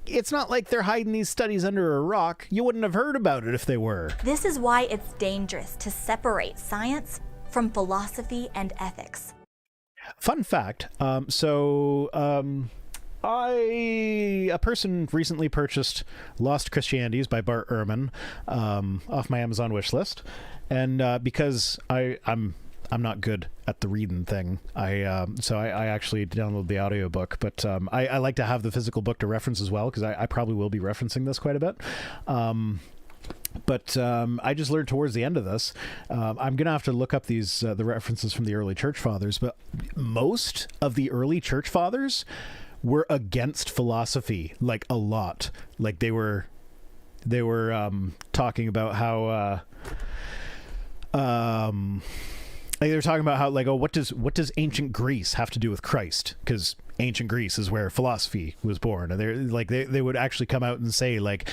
it's not like they're hiding these studies under a rock. You wouldn't have heard about it if they were. This is why it's dangerous to separate science from philosophy and ethics. Fun fact, a person recently purchased Lost Christianities by Bart Ehrman off my Amazon wish list, and because I'm not good at the reading thing, I actually downloaded the audiobook, but I like to have the physical book to reference as well, because I probably will be referencing this quite a bit. But I just learned towards the end of this, I'm going to have to look up these the references from the early church fathers, but most of the early church fathers were against philosophy, like a lot. Like, they were talking about how they were talking about how, like, oh, what does ancient Greece have to do with Christ? Because ancient Greece is where philosophy was born. And they would actually come out and say, like,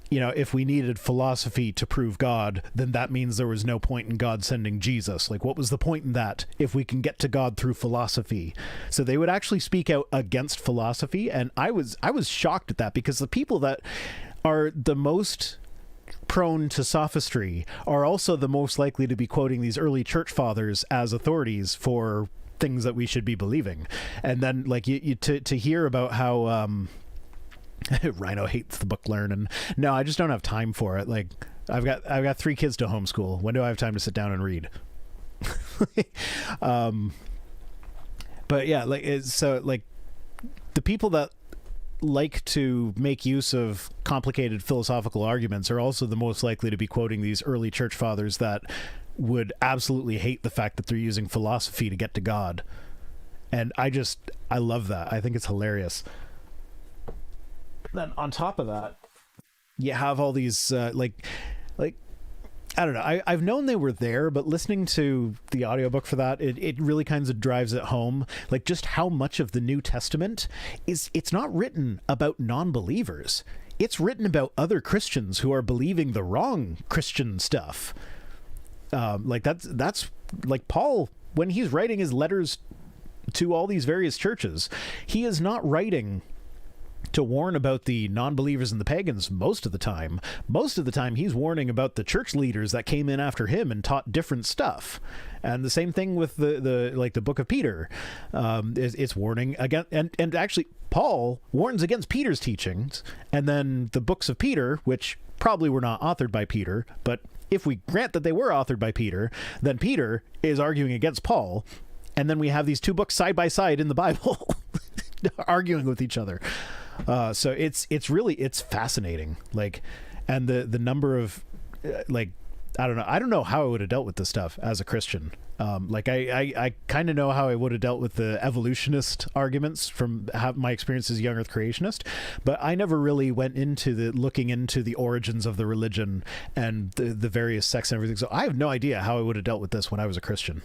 you know, if we needed philosophy to prove God, then that means there was no point in God sending Jesus. Like, what was the point in that if we can get to God through philosophy? So they would actually speak out against philosophy, and I was shocked at that, because the people that are the most prone to sophistry are also the most likely to be quoting these early church fathers as authorities for things that we should be believing. And then, like, to hear about how Rhino hates the book learning. No, I just don't have time for it. Like, I've got 3 kids to homeschool. When do I have time to sit down and read? But yeah, so the people that like to make use of complicated philosophical arguments are also the most likely to be quoting these early church fathers that would absolutely hate the fact that they're using philosophy to get to God. And I love that. I think it's hilarious. Then on top of that, you have all these I don't know. I've known they were there, but listening to the audiobook for that, it really kind of drives it home, like just how much of the New Testament it's not written about non-believers. It's written about other Christians who are believing the wrong Christian stuff. Like that's like Paul, when he's writing his letters to all these various churches, he is not writing to warn about the non-believers and the pagans most of the time. Most of the time he's warning about the church leaders that came in after him and taught different stuff. And the same thing with the book of Peter. It's warning against, and actually Paul warns against Peter's teachings, and then the books of Peter, which probably were not authored by Peter, but if we grant that they were authored by Peter, then Peter is arguing against Paul, and then we have these two books side by side in the Bible arguing with each other. So it's really fascinating, like, and the number of like, I don't know how I would have dealt with this stuff as a Christian. Like I kind of know how I would have dealt with the evolutionist arguments from my experience as a young earth creationist, but I never really went into looking into the origins of the religion and the various sects and everything. So I have no idea how I would have dealt with this when I was a Christian.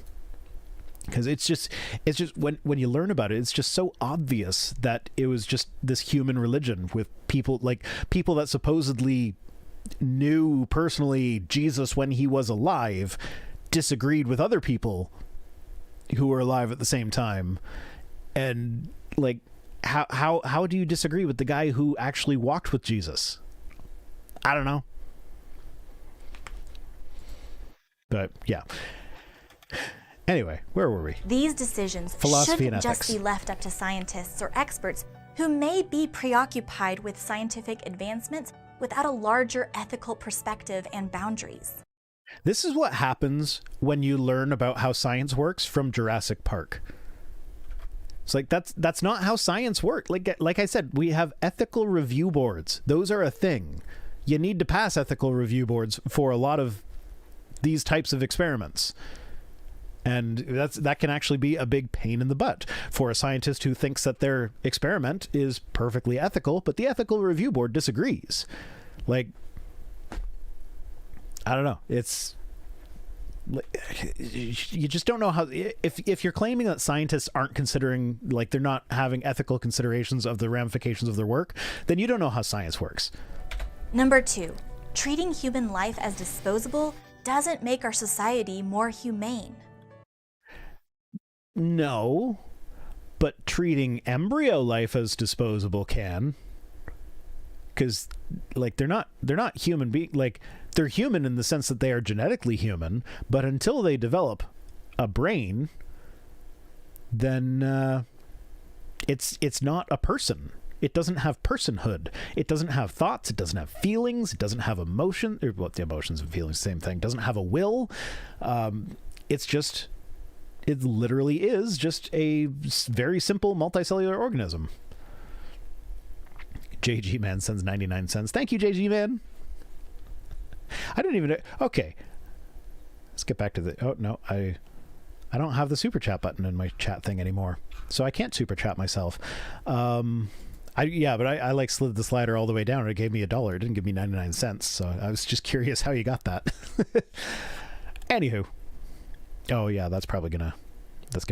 Because it's just when you learn about it, it's just so obvious that it was just this human religion with people that supposedly knew personally Jesus when he was alive, disagreed with other people who were alive at the same time. And like, how do you disagree with the guy who actually walked with Jesus? I don't know. But yeah. Anyway, where were we? These decisions shouldn't just be left up to scientists or experts who may be preoccupied with scientific advancements without a larger ethical perspective and boundaries. This is what happens when you learn about how science works from Jurassic Park. It's like that's not how science works. Like I said, we have ethical review boards. Those are a thing. You need to pass ethical review boards for a lot of these types of experiments. And that can actually be a big pain in the butt for a scientist who thinks that their experiment is perfectly ethical, but the ethical review board disagrees. Like, I don't know. It's you just don't know how. If you're claiming that scientists aren't considering, like, they're not having ethical considerations of the ramifications of their work, then you don't know how science works. Number 2, treating human life as disposable doesn't make our society more humane. No, but treating embryo life as disposable can, because like they're not human being. Like, they're human in the sense that they are genetically human, but until they develop a brain, then it's not a person. It doesn't have personhood. It doesn't have thoughts. It doesn't have feelings. It doesn't have emotion. Or, well, the emotions and feelings, same thing. It doesn't have a will. It literally is just a very simple multicellular organism. JG Man sends 99 cents. Thank you, JG Man. I didn't even know. Okay. Let's get back to the... Oh, no. I don't have the super chat button in my chat thing anymore, so I can't super chat myself. I like slid the slider all the way down and it gave me $1. It didn't give me 99 cents, so I was just curious how you got that. Anywho. Oh yeah, that's probably gonna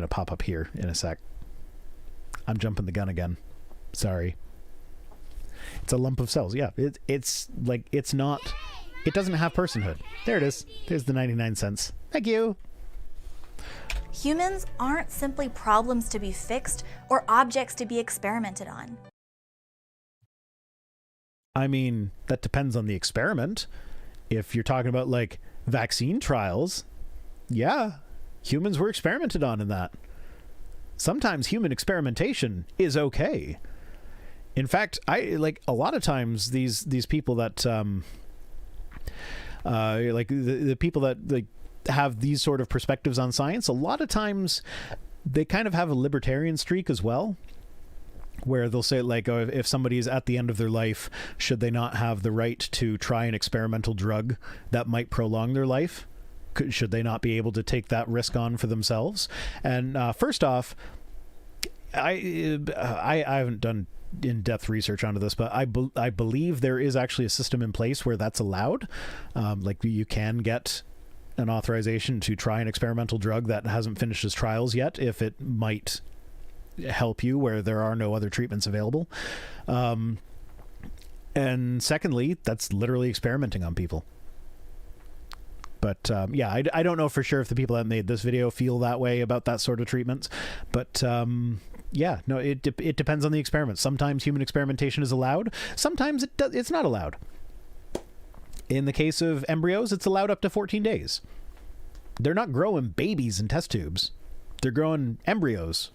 pop up here in a sec. I'm jumping the gun again. Sorry. It's a lump of cells. Yeah, it's like, it's not. It doesn't have personhood. There it is. There's the 99 cents. Thank you. Humans aren't simply problems to be fixed or objects to be experimented on. I mean, that depends on the experiment. If you're talking about like vaccine trials, yeah, humans were experimented on in that. Sometimes human experimentation is okay. In fact, I like a lot of times these people that like the people that like have these sort of perspectives on science, a lot of times they kind of have a libertarian streak as well, where they'll say, like, oh, if somebody's at the end of their life, should they not have the right to try an experimental drug that might prolong their life? Should they not be able to take that risk on for themselves? And first off, I haven't done in-depth research onto this, but I believe there is actually a system in place where that's allowed. Like you can get an authorization to try an experimental drug that hasn't finished its trials yet if it might help you where there are no other treatments available. And secondly, that's literally experimenting on people. But yeah, I don't know for sure if the people that made this video feel that way about that sort of treatments. But yeah, no, it depends on the experiment. Sometimes human experimentation is allowed. Sometimes it's not allowed. In the case of embryos, it's allowed up to 14 days. They're not growing babies in test tubes. They're growing embryos.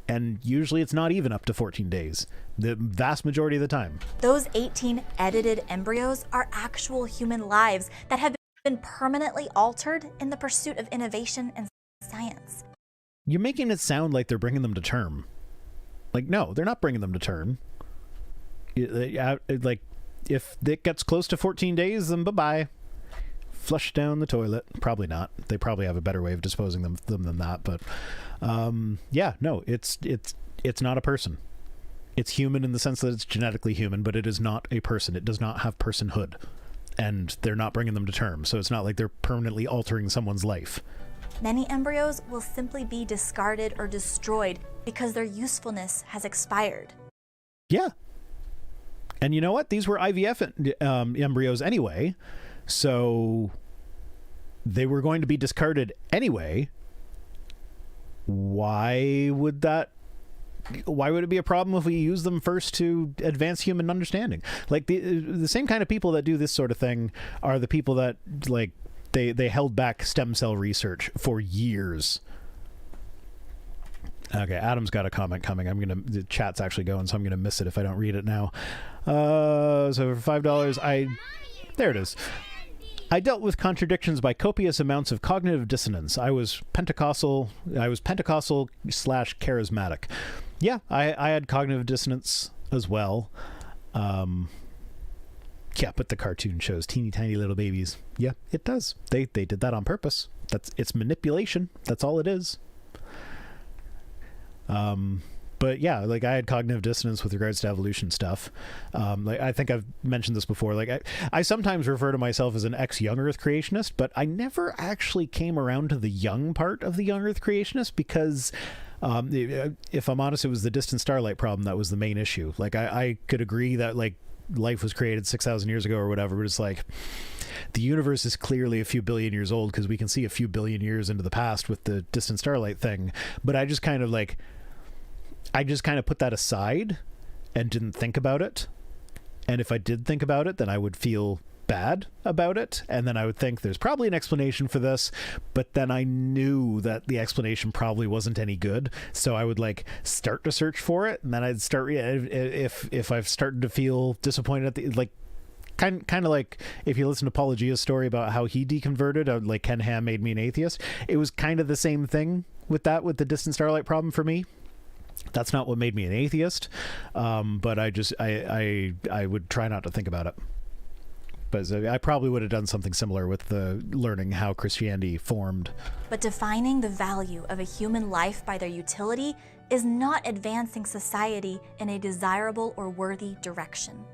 And usually it's not even up to 14 days, the vast majority of the time. Those 18 edited embryos are actual human lives that have been permanently altered in the pursuit of innovation and science. You're making it sound like they're bringing them to term. Like, no, they're not bringing them to term. Like, if it gets close to 14 days, then bye-bye. Flush down the toilet. Probably not. They probably have a better way of disposing them than that. But yeah, no, it's not a person. It's human in the sense that it's genetically human, but it is not a person. It does not have personhood. And they're not bringing them to term. So it's not like they're permanently altering someone's life. Many embryos will simply be discarded or destroyed because their usefulness has expired. Yeah. And you know what? These were IVF embryos anyway. So they were going to be discarded anyway. Why would it be a problem if we use them first to advance human understanding? Like the same kind of people that do this sort of thing are the people that like they held back stem cell research for years. Okay, Adam's got a comment coming. The chat's actually going, so I'm gonna miss it if I don't read it now. So for $5, there it is. I dealt with contradictions by copious amounts of cognitive dissonance. I was Pentecostal / charismatic. Yeah, I had cognitive dissonance as well. Yeah, but the cartoon shows teeny tiny little babies. Yeah, it does. They did that on purpose. It's manipulation. That's all it is. But yeah, like I had cognitive dissonance with regards to evolution stuff. Like I think I've mentioned this before. Like I sometimes refer to myself as an ex-young Earth creationist, but I never actually came around to the young part of the young Earth creationist because, if I'm honest, it was the distant starlight problem that was the main issue. Like I could agree that like life was created 6,000 years ago or whatever, but it's like the universe is clearly a few billion years old because we can see a few billion years into the past with the distant starlight thing. But I just kind of put that aside and didn't think about it. And if I did think about it, then I would feel bad about it. And then I would think there's probably an explanation for this. But then I knew that the explanation probably wasn't any good. So I would like start to search for it. And then I'd start, if I've started to feel disappointed at the, like, kind of like if you listen to Paul Agea's story about how he deconverted, like Ken Ham made me an atheist. It was kind of the same thing with the distant starlight problem for me. That's not what made me an atheist, but I would try not to think about it. But I probably would have done something similar with the learning how Christianity formed. But defining the value of a human life by their utility is not advancing society in a desirable or worthy direction.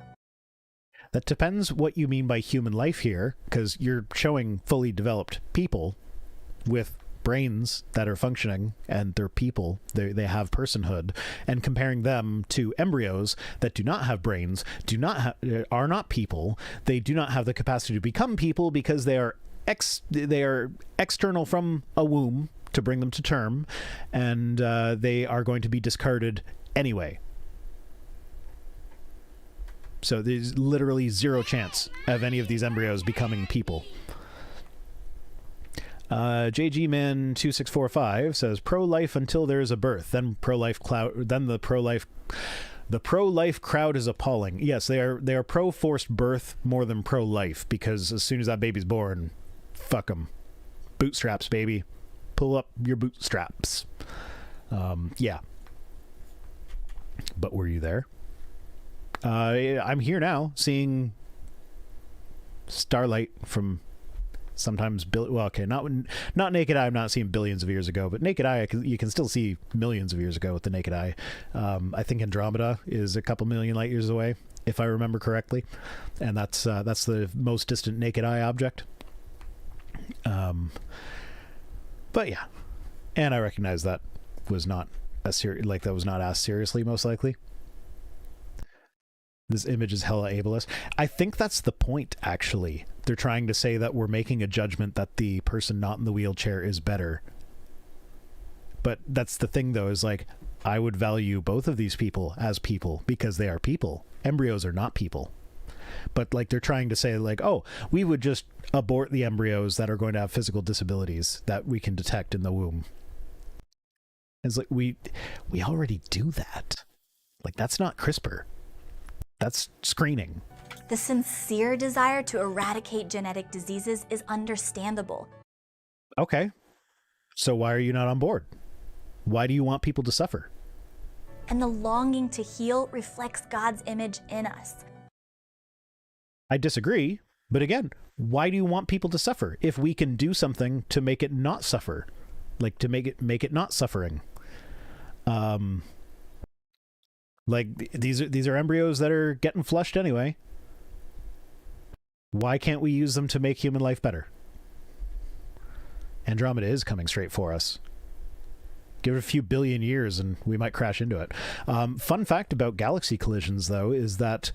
That depends what you mean by human life here, because you're showing fully developed people with brains that are functioning, and they're people, they have personhood, and comparing them to embryos that do not have brains, are not people. They do not have the capacity to become people because they are external from a womb to bring them to term, and they are going to be discarded anyway. So there's literally zero chance of any of these embryos becoming people. JG Man 2645 says pro-life until there is a birth, then pro-life cloud, then the pro-life crowd is appalling. Yes, they are pro-forced birth more than pro-life, because as soon as that baby's born, fuck them. Bootstraps, baby. Pull up your bootstraps. Yeah. But were you there? I'm here now, seeing starlight from sometimes well, okay, not naked eye. I'm not seeing billions of years ago, but naked eye, you can still see millions of years ago with the naked eye. I think Andromeda is a couple million light years away, if I remember correctly, and that's the most distant naked eye object. But yeah, and I recognize that was not that was not asked seriously, most likely. This image is hella ableist. I think that's the point, actually. They're trying to say that we're making a judgment that the person not in the wheelchair is better. But that's the thing, though, is like, I would value both of these people as people because they are people. Embryos are not people. But like, they're trying to say like, oh, we would just abort the embryos that are going to have physical disabilities that we can detect in the womb. It's like, we already do that. Like, that's not CRISPR. That's screening. The sincere desire to eradicate genetic diseases is understandable. Okay. So why are you not on board? Why do you want people to suffer? And the longing to heal reflects God's image in us. I disagree, but again, why do you want people to suffer if we can do something to make it not suffer? Like, to make it not suffering. Like, these are embryos that are getting flushed anyway. Why can't we use them to make human life better? Andromeda is coming straight for us. Give it a few billion years and we might crash into it. Fun fact about galaxy collisions, though, is that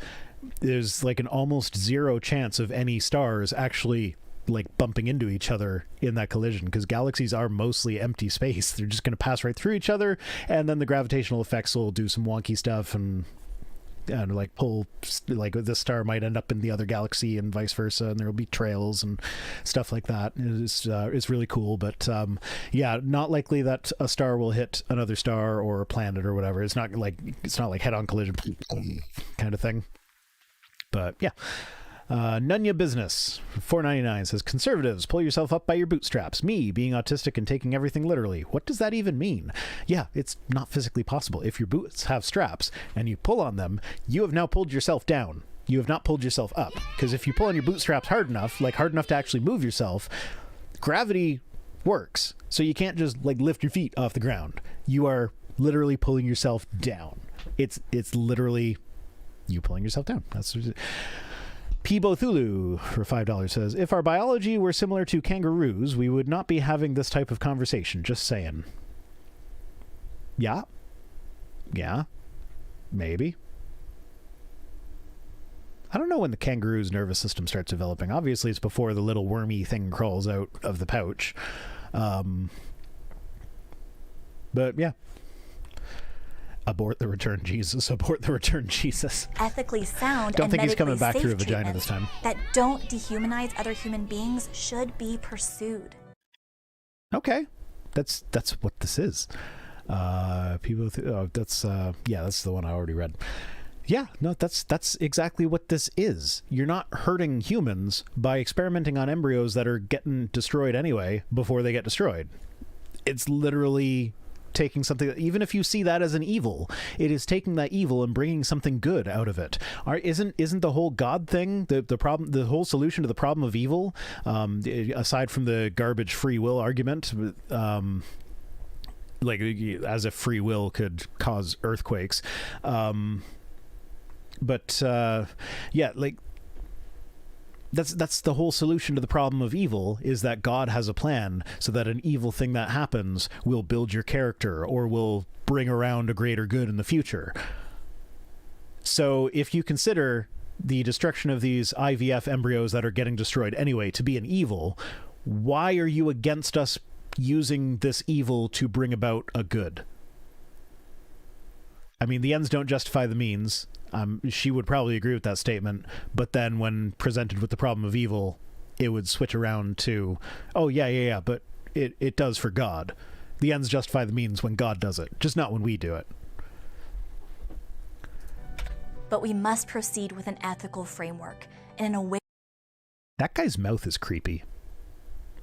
there's like an almost zero chance of any stars actually like bumping into each other in that collision, because galaxies are mostly empty space. They're just going to pass right through each other, and then the gravitational effects will do some wonky stuff and like pull, like this star might end up in the other galaxy and vice versa, and there will be trails and stuff like that. It's really cool, but yeah, not likely that a star will hit another star or a planet or whatever. It's not like head-on collision kind of thing. But yeah. Nunya Business, $4.99 says, conservatives, pull yourself up by your bootstraps. Me, being autistic and taking everything literally. What does that even mean? Yeah, it's not physically possible. If your boots have straps and you pull on them, you have now pulled yourself down. You have not pulled yourself up. Because if you pull on your bootstraps hard enough to actually move yourself, gravity works. So you can't just like lift your feet off the ground. You are literally pulling yourself down. It's literally you pulling yourself down. That's Peebo Thulu for $5 says, if our biology were similar to kangaroos, we would not be having this type of conversation. Just saying. Yeah. Maybe. I don't know when the kangaroo's nervous system starts developing. Obviously, it's before the little wormy thing crawls out of the pouch. But yeah. Abort the return Jesus. Abort the return Jesus. Ethically sound don't and think he's coming back safe through a vagina this time. That don't dehumanize other human beings should be pursued. Okay, that's what this is. People, that's the one I already read. Yeah, no, that's exactly what this is. You're not hurting humans by experimenting on embryos that are getting destroyed anyway before they get destroyed. It's literally taking something that, even if you see that as an evil, it is taking that evil and bringing something good out of it. Isn't the whole God thing the problem, the whole solution to the problem of evil, aside from the garbage free will argument, like as if free will could cause earthquakes, but yeah, like that's the whole solution to the problem of evil, is that God has a plan so that an evil thing that happens will build your character or will bring around a greater good in the future. So if you consider the destruction of these IVF embryos that are getting destroyed anyway to be an evil, why are you against us using this evil to bring about a good? I mean, the ends don't justify the means. She would probably agree with that statement, but then when presented with the problem of evil, it would switch around to, oh, yeah, but it does for God. The ends justify the means when God does it, just not when we do it. But we must proceed with an ethical framework and in a way. That guy's mouth is creepy.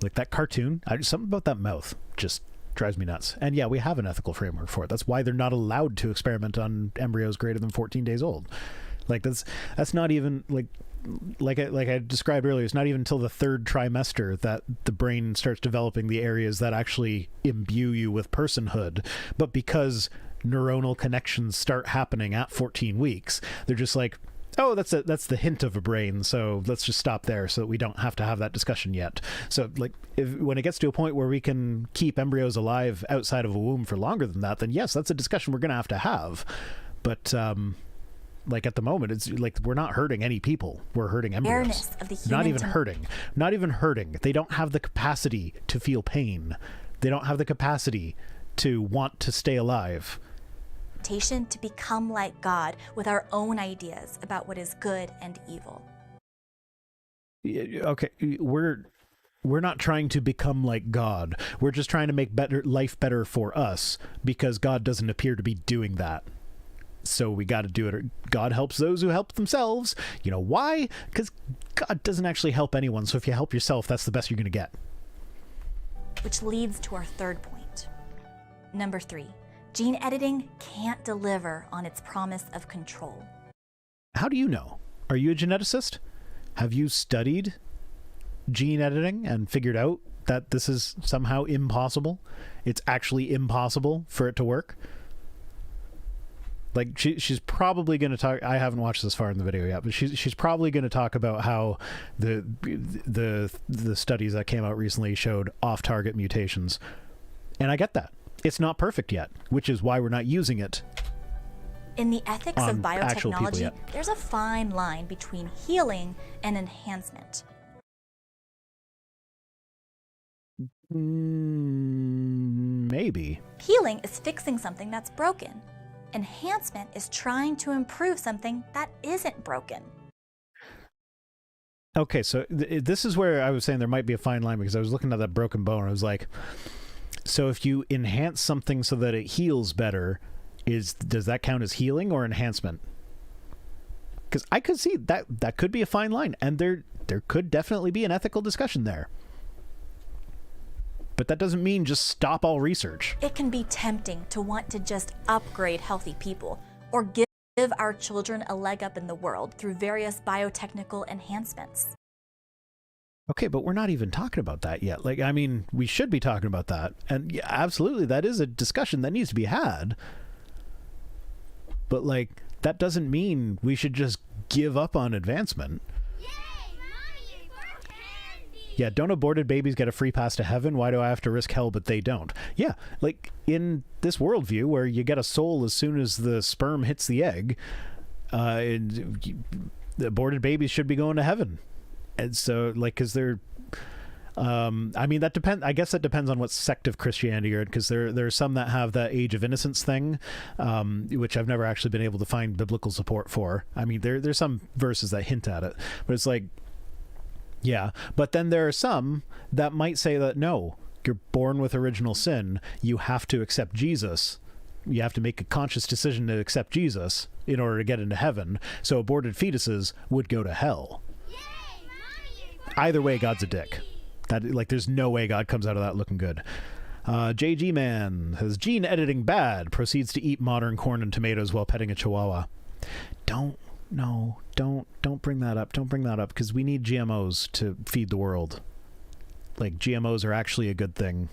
Like that cartoon, something about that mouth just drives me nuts. And yeah, we have an ethical framework for it. That's why they're not allowed to experiment on embryos greater than 14 days old. Like that's not even like I described earlier, it's not even until the third trimester that the brain starts developing the areas that actually imbue you with personhood. But because neuronal connections start happening at 14 weeks, they're just like, oh, that's the hint of a brain, so let's just stop there so that we don't have to have that discussion yet. So like when it gets to a point where we can keep embryos alive outside of a womb for longer than that, then yes, that's a discussion we're going to have. But like at the moment, it's like we're not hurting any people. We're hurting embryos. Of the human Not even hurting. They don't have the capacity to feel pain. They don't have the capacity to want to stay alive. To become like God with our own ideas about what is good and evil. Okay, we're not trying to become like God. We're just trying to make life better for us, because God doesn't appear to be doing that. So we got to do it. God helps those who help themselves. You know why? Because God doesn't actually help anyone. So if you help yourself, that's the best you're going to get. Which leads to our third point. Number 3, gene editing can't deliver on its promise of control. How do you know? Are you a geneticist? Have you studied gene editing and figured out that this is somehow impossible? It's actually impossible for it to work? Like she's probably going to talk. I haven't watched this far in the video yet, but she's probably going to talk about how the studies that came out recently showed off-target mutations, and I get that. It's not perfect yet, which is why we're not using it. In the ethics of biotechnology, there's a fine line between healing and enhancement. Maybe. Healing is fixing something that's broken. Enhancement is trying to improve something that isn't broken. Okay, so this is where I was saying there might be a fine line, because I was looking at that broken bone and I was like, so if you enhance something so that it heals better, does that count as healing or enhancement? Because I could see that could be a fine line, and there could definitely be an ethical discussion there. But that doesn't mean just stop all research. It can be tempting to want to just upgrade healthy people or give our children a leg up in the world through various biotechnical enhancements. Okay, but we're not even talking about that yet. Like, I mean, we should be talking about that. And yeah, absolutely, that is a discussion that needs to be had. But, like, that doesn't mean we should just give up on advancement. Yeah, don't aborted babies get a free pass to heaven? Why do I have to risk hell but they don't? Yeah, like in this worldview where you get a soul as soon as the sperm hits the egg, the aborted babies should be going to heaven. And so, like, because they're... I mean, that depends. I guess that depends on what sect of Christianity you're in, because there are some that have that age of innocence thing, which I've never actually been able to find biblical support for. I mean, there's some verses that hint at it, but it's like... Yeah, but then there are some that might say that, no, you're born with original sin. You have to accept Jesus. You have to make a conscious decision to accept Jesus in order to get into heaven. So aborted fetuses would go to hell. Either way, God's a dick. There's no way God comes out of that looking good. JG Man says, gene editing bad. Proceeds to eat modern corn and tomatoes while petting a chihuahua. Don't bring that up. Don't bring that up, because we need GMOs to feed the world. Like, GMOs are actually a good thing.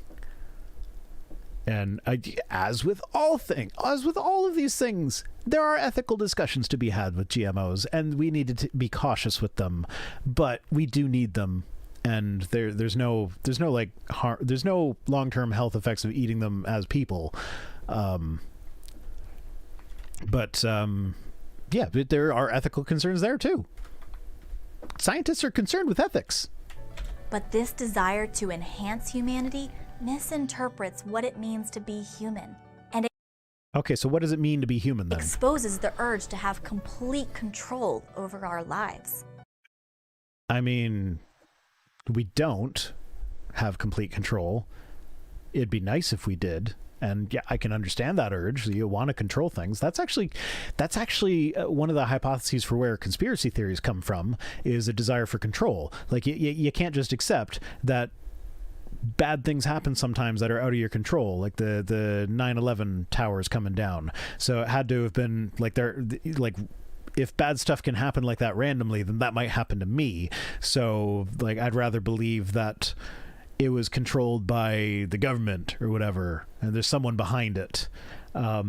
And as with all of these things, there are ethical discussions to be had with GMOs, and we need to be cautious with them. But we do need them, and there's no like harm, there's no long-term health effects of eating them as people. Yeah, but there are ethical concerns there too. Scientists are concerned with ethics. But this desire to enhance humanity misinterprets what it means to be human. And okay, so what does it mean to be human then? Exposes the urge to have complete control over our lives. I mean, we don't have complete control. It'd be nice if we did. And yeah, I can understand that urge. You want to control things. That's actually one of the hypotheses for where conspiracy theories come from, is a desire for control. Like you can't just accept that bad things happen sometimes that are out of your control, like the 9/11 towers coming down. So it had to have been like if bad stuff can happen like that randomly, then that might happen to me. So like I'd rather believe that it was controlled by the government or whatever, and there's someone behind it. I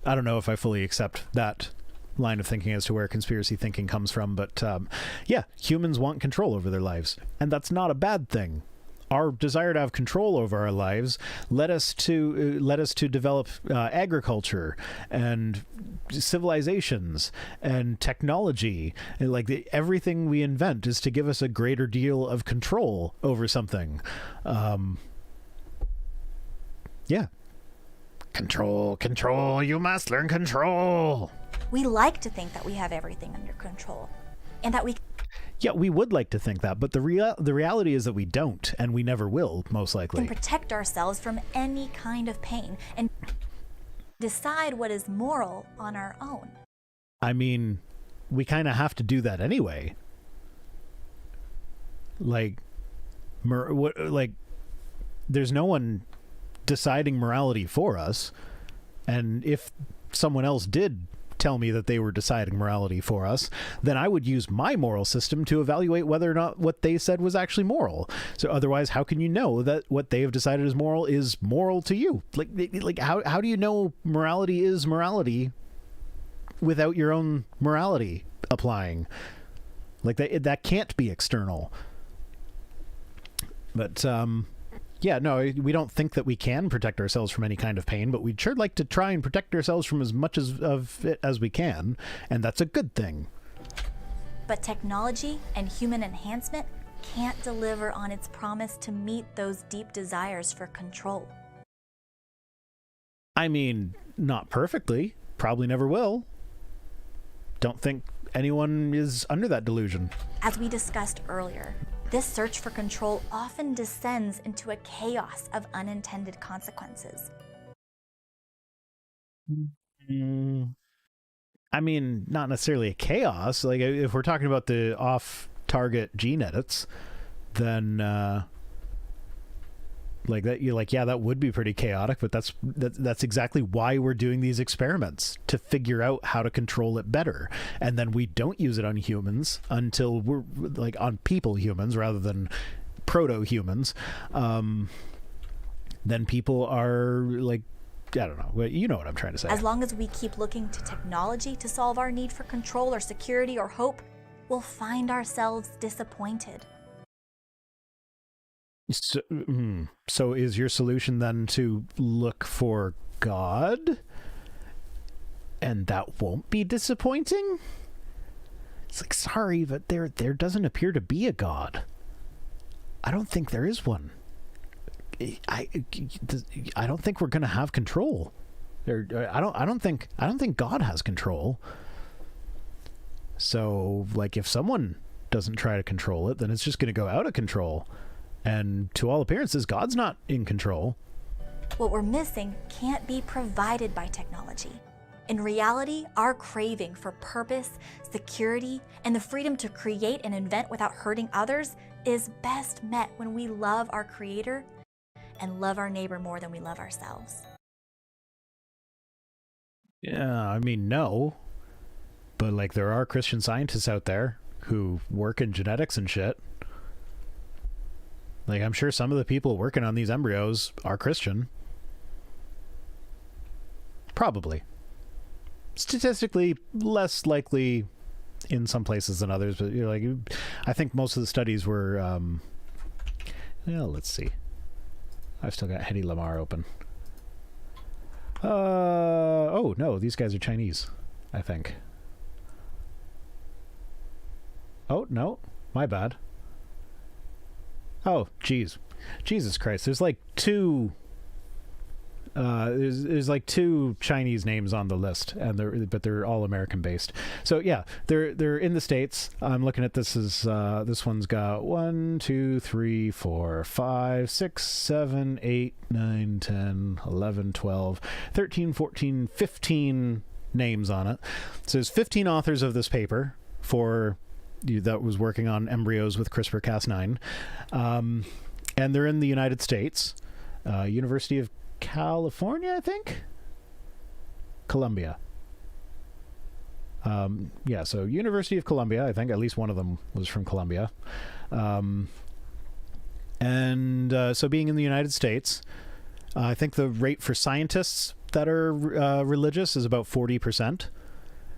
don't know if I fully accept that line of thinking as to where conspiracy thinking comes from, but yeah, humans want control over their lives, and that's not a bad thing. Our desire to have control over our lives led us to develop agriculture and civilizations and technology. And like everything we invent is to give us a greater deal of control over something. Yeah. Control. You must learn control. We like to think that we have everything under control, and that we... Yeah, we would like to think that, but the reality is that we don't, and we never will, most likely. Can protect ourselves from any kind of pain and decide what is moral on our own. I mean, we kind of have to do that anyway. Like, there's no one deciding morality for us, and if someone else did tell me that they were deciding morality for us, then I would use my moral system to evaluate whether or not what they said was actually moral. So otherwise, how can you know that what they have decided is moral to you? Like how do you know morality is morality without your own morality applying? Like that can't be external. But yeah, no, we don't think that we can protect ourselves from any kind of pain, but we'd sure like to try and protect ourselves from as much of it as we can, and that's a good thing. But technology and human enhancement can't deliver on its promise to meet those deep desires for control. I mean, not perfectly. Probably never will. Don't think anyone is under that delusion. As we discussed earlier, this search for control often descends into a chaos of unintended consequences. I mean, not necessarily a chaos. Like, if we're talking about the off-target gene edits, then like that, you're like, yeah, that would be pretty chaotic. But that's exactly why we're doing these experiments, to figure out how to control it better. And then we don't use it on humans until we're like on humans rather than proto-humans. Then people are like, I don't know. You know what I'm trying to say. As long as we keep looking to technology to solve our need for control or security or hope, we'll find ourselves disappointed. So is your solution then to look for God? And that won't be disappointing? It's like, sorry, but there doesn't appear to be a God. I don't think there is one. I don't think we're going to have control. I don't think God has control. So, like, if someone doesn't try to control it, then it's just going to go out of control. And to all appearances, God's not in control. What we're missing can't be provided by technology. In reality, our craving for purpose, security, and the freedom to create and invent without hurting others is best met when we love our Creator and love our neighbor more than we love ourselves. Yeah, I mean, no. But, like, there are Christian scientists out there who work in genetics and shit. Like, I'm sure some of the people working on these embryos are Christian. Probably. Statistically, less likely in some places than others, but you're like, I think most of the studies were, let's see. I've still got Hedy Lamarr open. Oh, no, these guys are Chinese, I think. Oh, no, my bad. Oh, geez. Jesus Christ. There's like two there's like two Chinese names on the list, and they're all American based. So yeah, they're in the States. I'm looking at this as this one's got 1, 2, 3, 4, 5, 6, 7, 8, 9, 10, 11, 12, 13, 14, 15 names on it. So there's 15 authors of this paper that was working on embryos with CRISPR-Cas9. And they're in the United States. University of California, I think? Columbia. Yeah, so University of Columbia, I think at least one of them was from Columbia. So being in the United States, I think the rate for scientists that are religious is about 40%.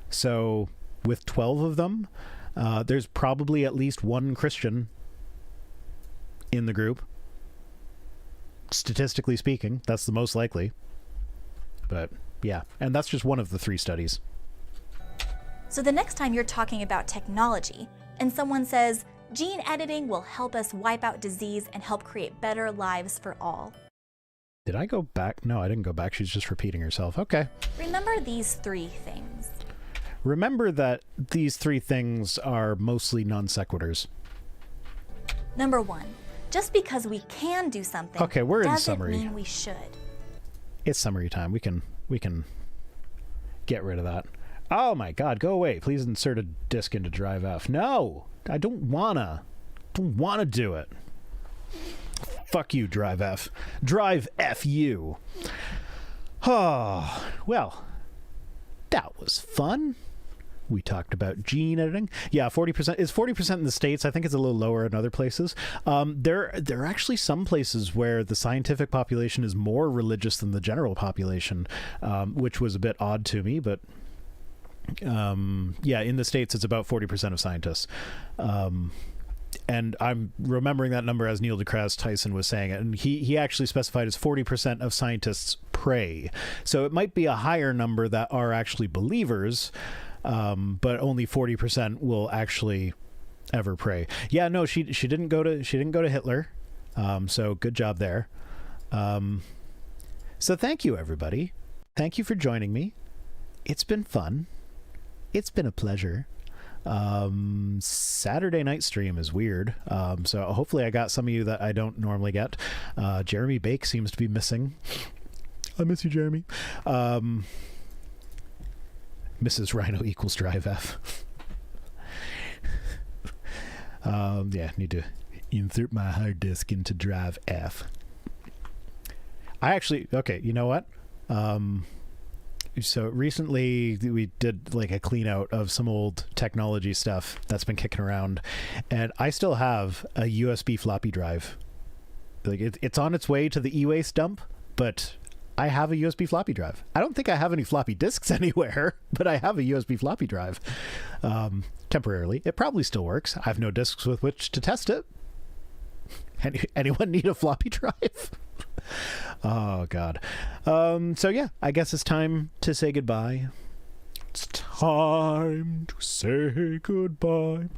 So with 12 of them, there's probably at least one Christian in the group. Statistically speaking, that's the most likely. But yeah, and that's just one of the 3 studies. So the next time you're talking about technology and someone says, gene editing will help us wipe out disease and help create better lives for all. Did I go back? No, I didn't go back. She's just repeating herself. Okay. Remember these 3 things. Remember that these 3 things are mostly non sequiturs. Number 1, just because we can do something we're in doesn't summary. mean we should. It's summary time. We can get rid of that. Oh my god, go away. Please insert a disc into drive F. No! I don't wanna do it. Fuck you, drive F. Drive F you. Oh, well, that was fun. We talked about gene editing. Yeah, 40%. It's 40% in the States. I think it's a little lower in other places. There are actually some places where the scientific population is more religious than the general population, which was a bit odd to me, but yeah, in the States, it's about 40% of scientists. And I'm remembering that number as Neil deGrasse Tyson was saying it, and he actually specified as 40% of scientists pray. So it might be a higher number that are actually believers, but only 40% will actually ever pray. Yeah, no, she didn't go to Hitler. So good job there. So thank you, everybody. Thank you for joining me. It's been fun. It's been a pleasure. Saturday night stream is weird. So hopefully I got some of you that I don't normally get. Jeremy Bake seems to be missing. I miss you, Jeremy. Mrs. Rhino equals drive F. Yeah, need to insert my hard disk into drive F. Okay, you know what? So recently we did like a clean out of some old technology stuff that's been kicking around, and I still have a USB floppy drive. Like it's on its way to the e-waste dump, but I have a USB floppy drive. I don't think I have any floppy disks anywhere, but I have a USB floppy drive. Temporarily. It probably still works. I have no disks with which to test it. Anyone need a floppy drive? Oh god. So yeah, I guess it's time to say goodbye. It's time to say goodbye.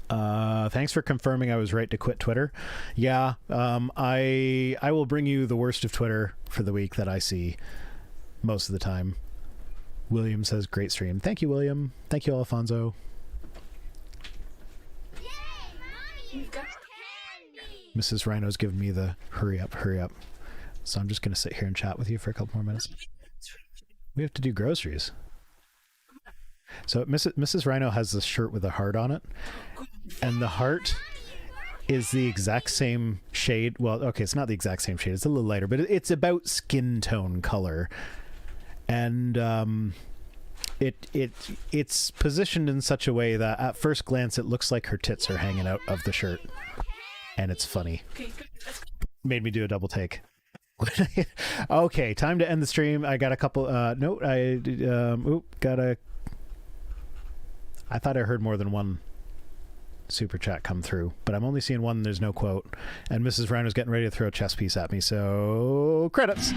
Thanks for confirming I was right to quit Twitter. Yeah, I will bring you the worst of Twitter for the week that I see most of the time. William says great stream. Thank you, William. Thank you, Alfonso. Yay, Mommy, Mrs. Rhino's giving me the hurry up. So I'm just going to sit here and chat with you for a couple more minutes. We have to do groceries. So Mrs. Rhino has this shirt with a heart on it, and the heart is the exact same shade. Well, okay, it's not the exact same shade. It's a little lighter, but it's about skin tone color. And it's positioned in such a way that at first glance it looks like her tits are hanging out of the shirt. And it's funny. Made me do a double take. Okay, time to end the stream. I got a couple I thought I heard more than one super chat come through, but I'm only seeing one. There's no quote, and Mrs. Rhino's getting ready to throw a chess piece at me, so credits.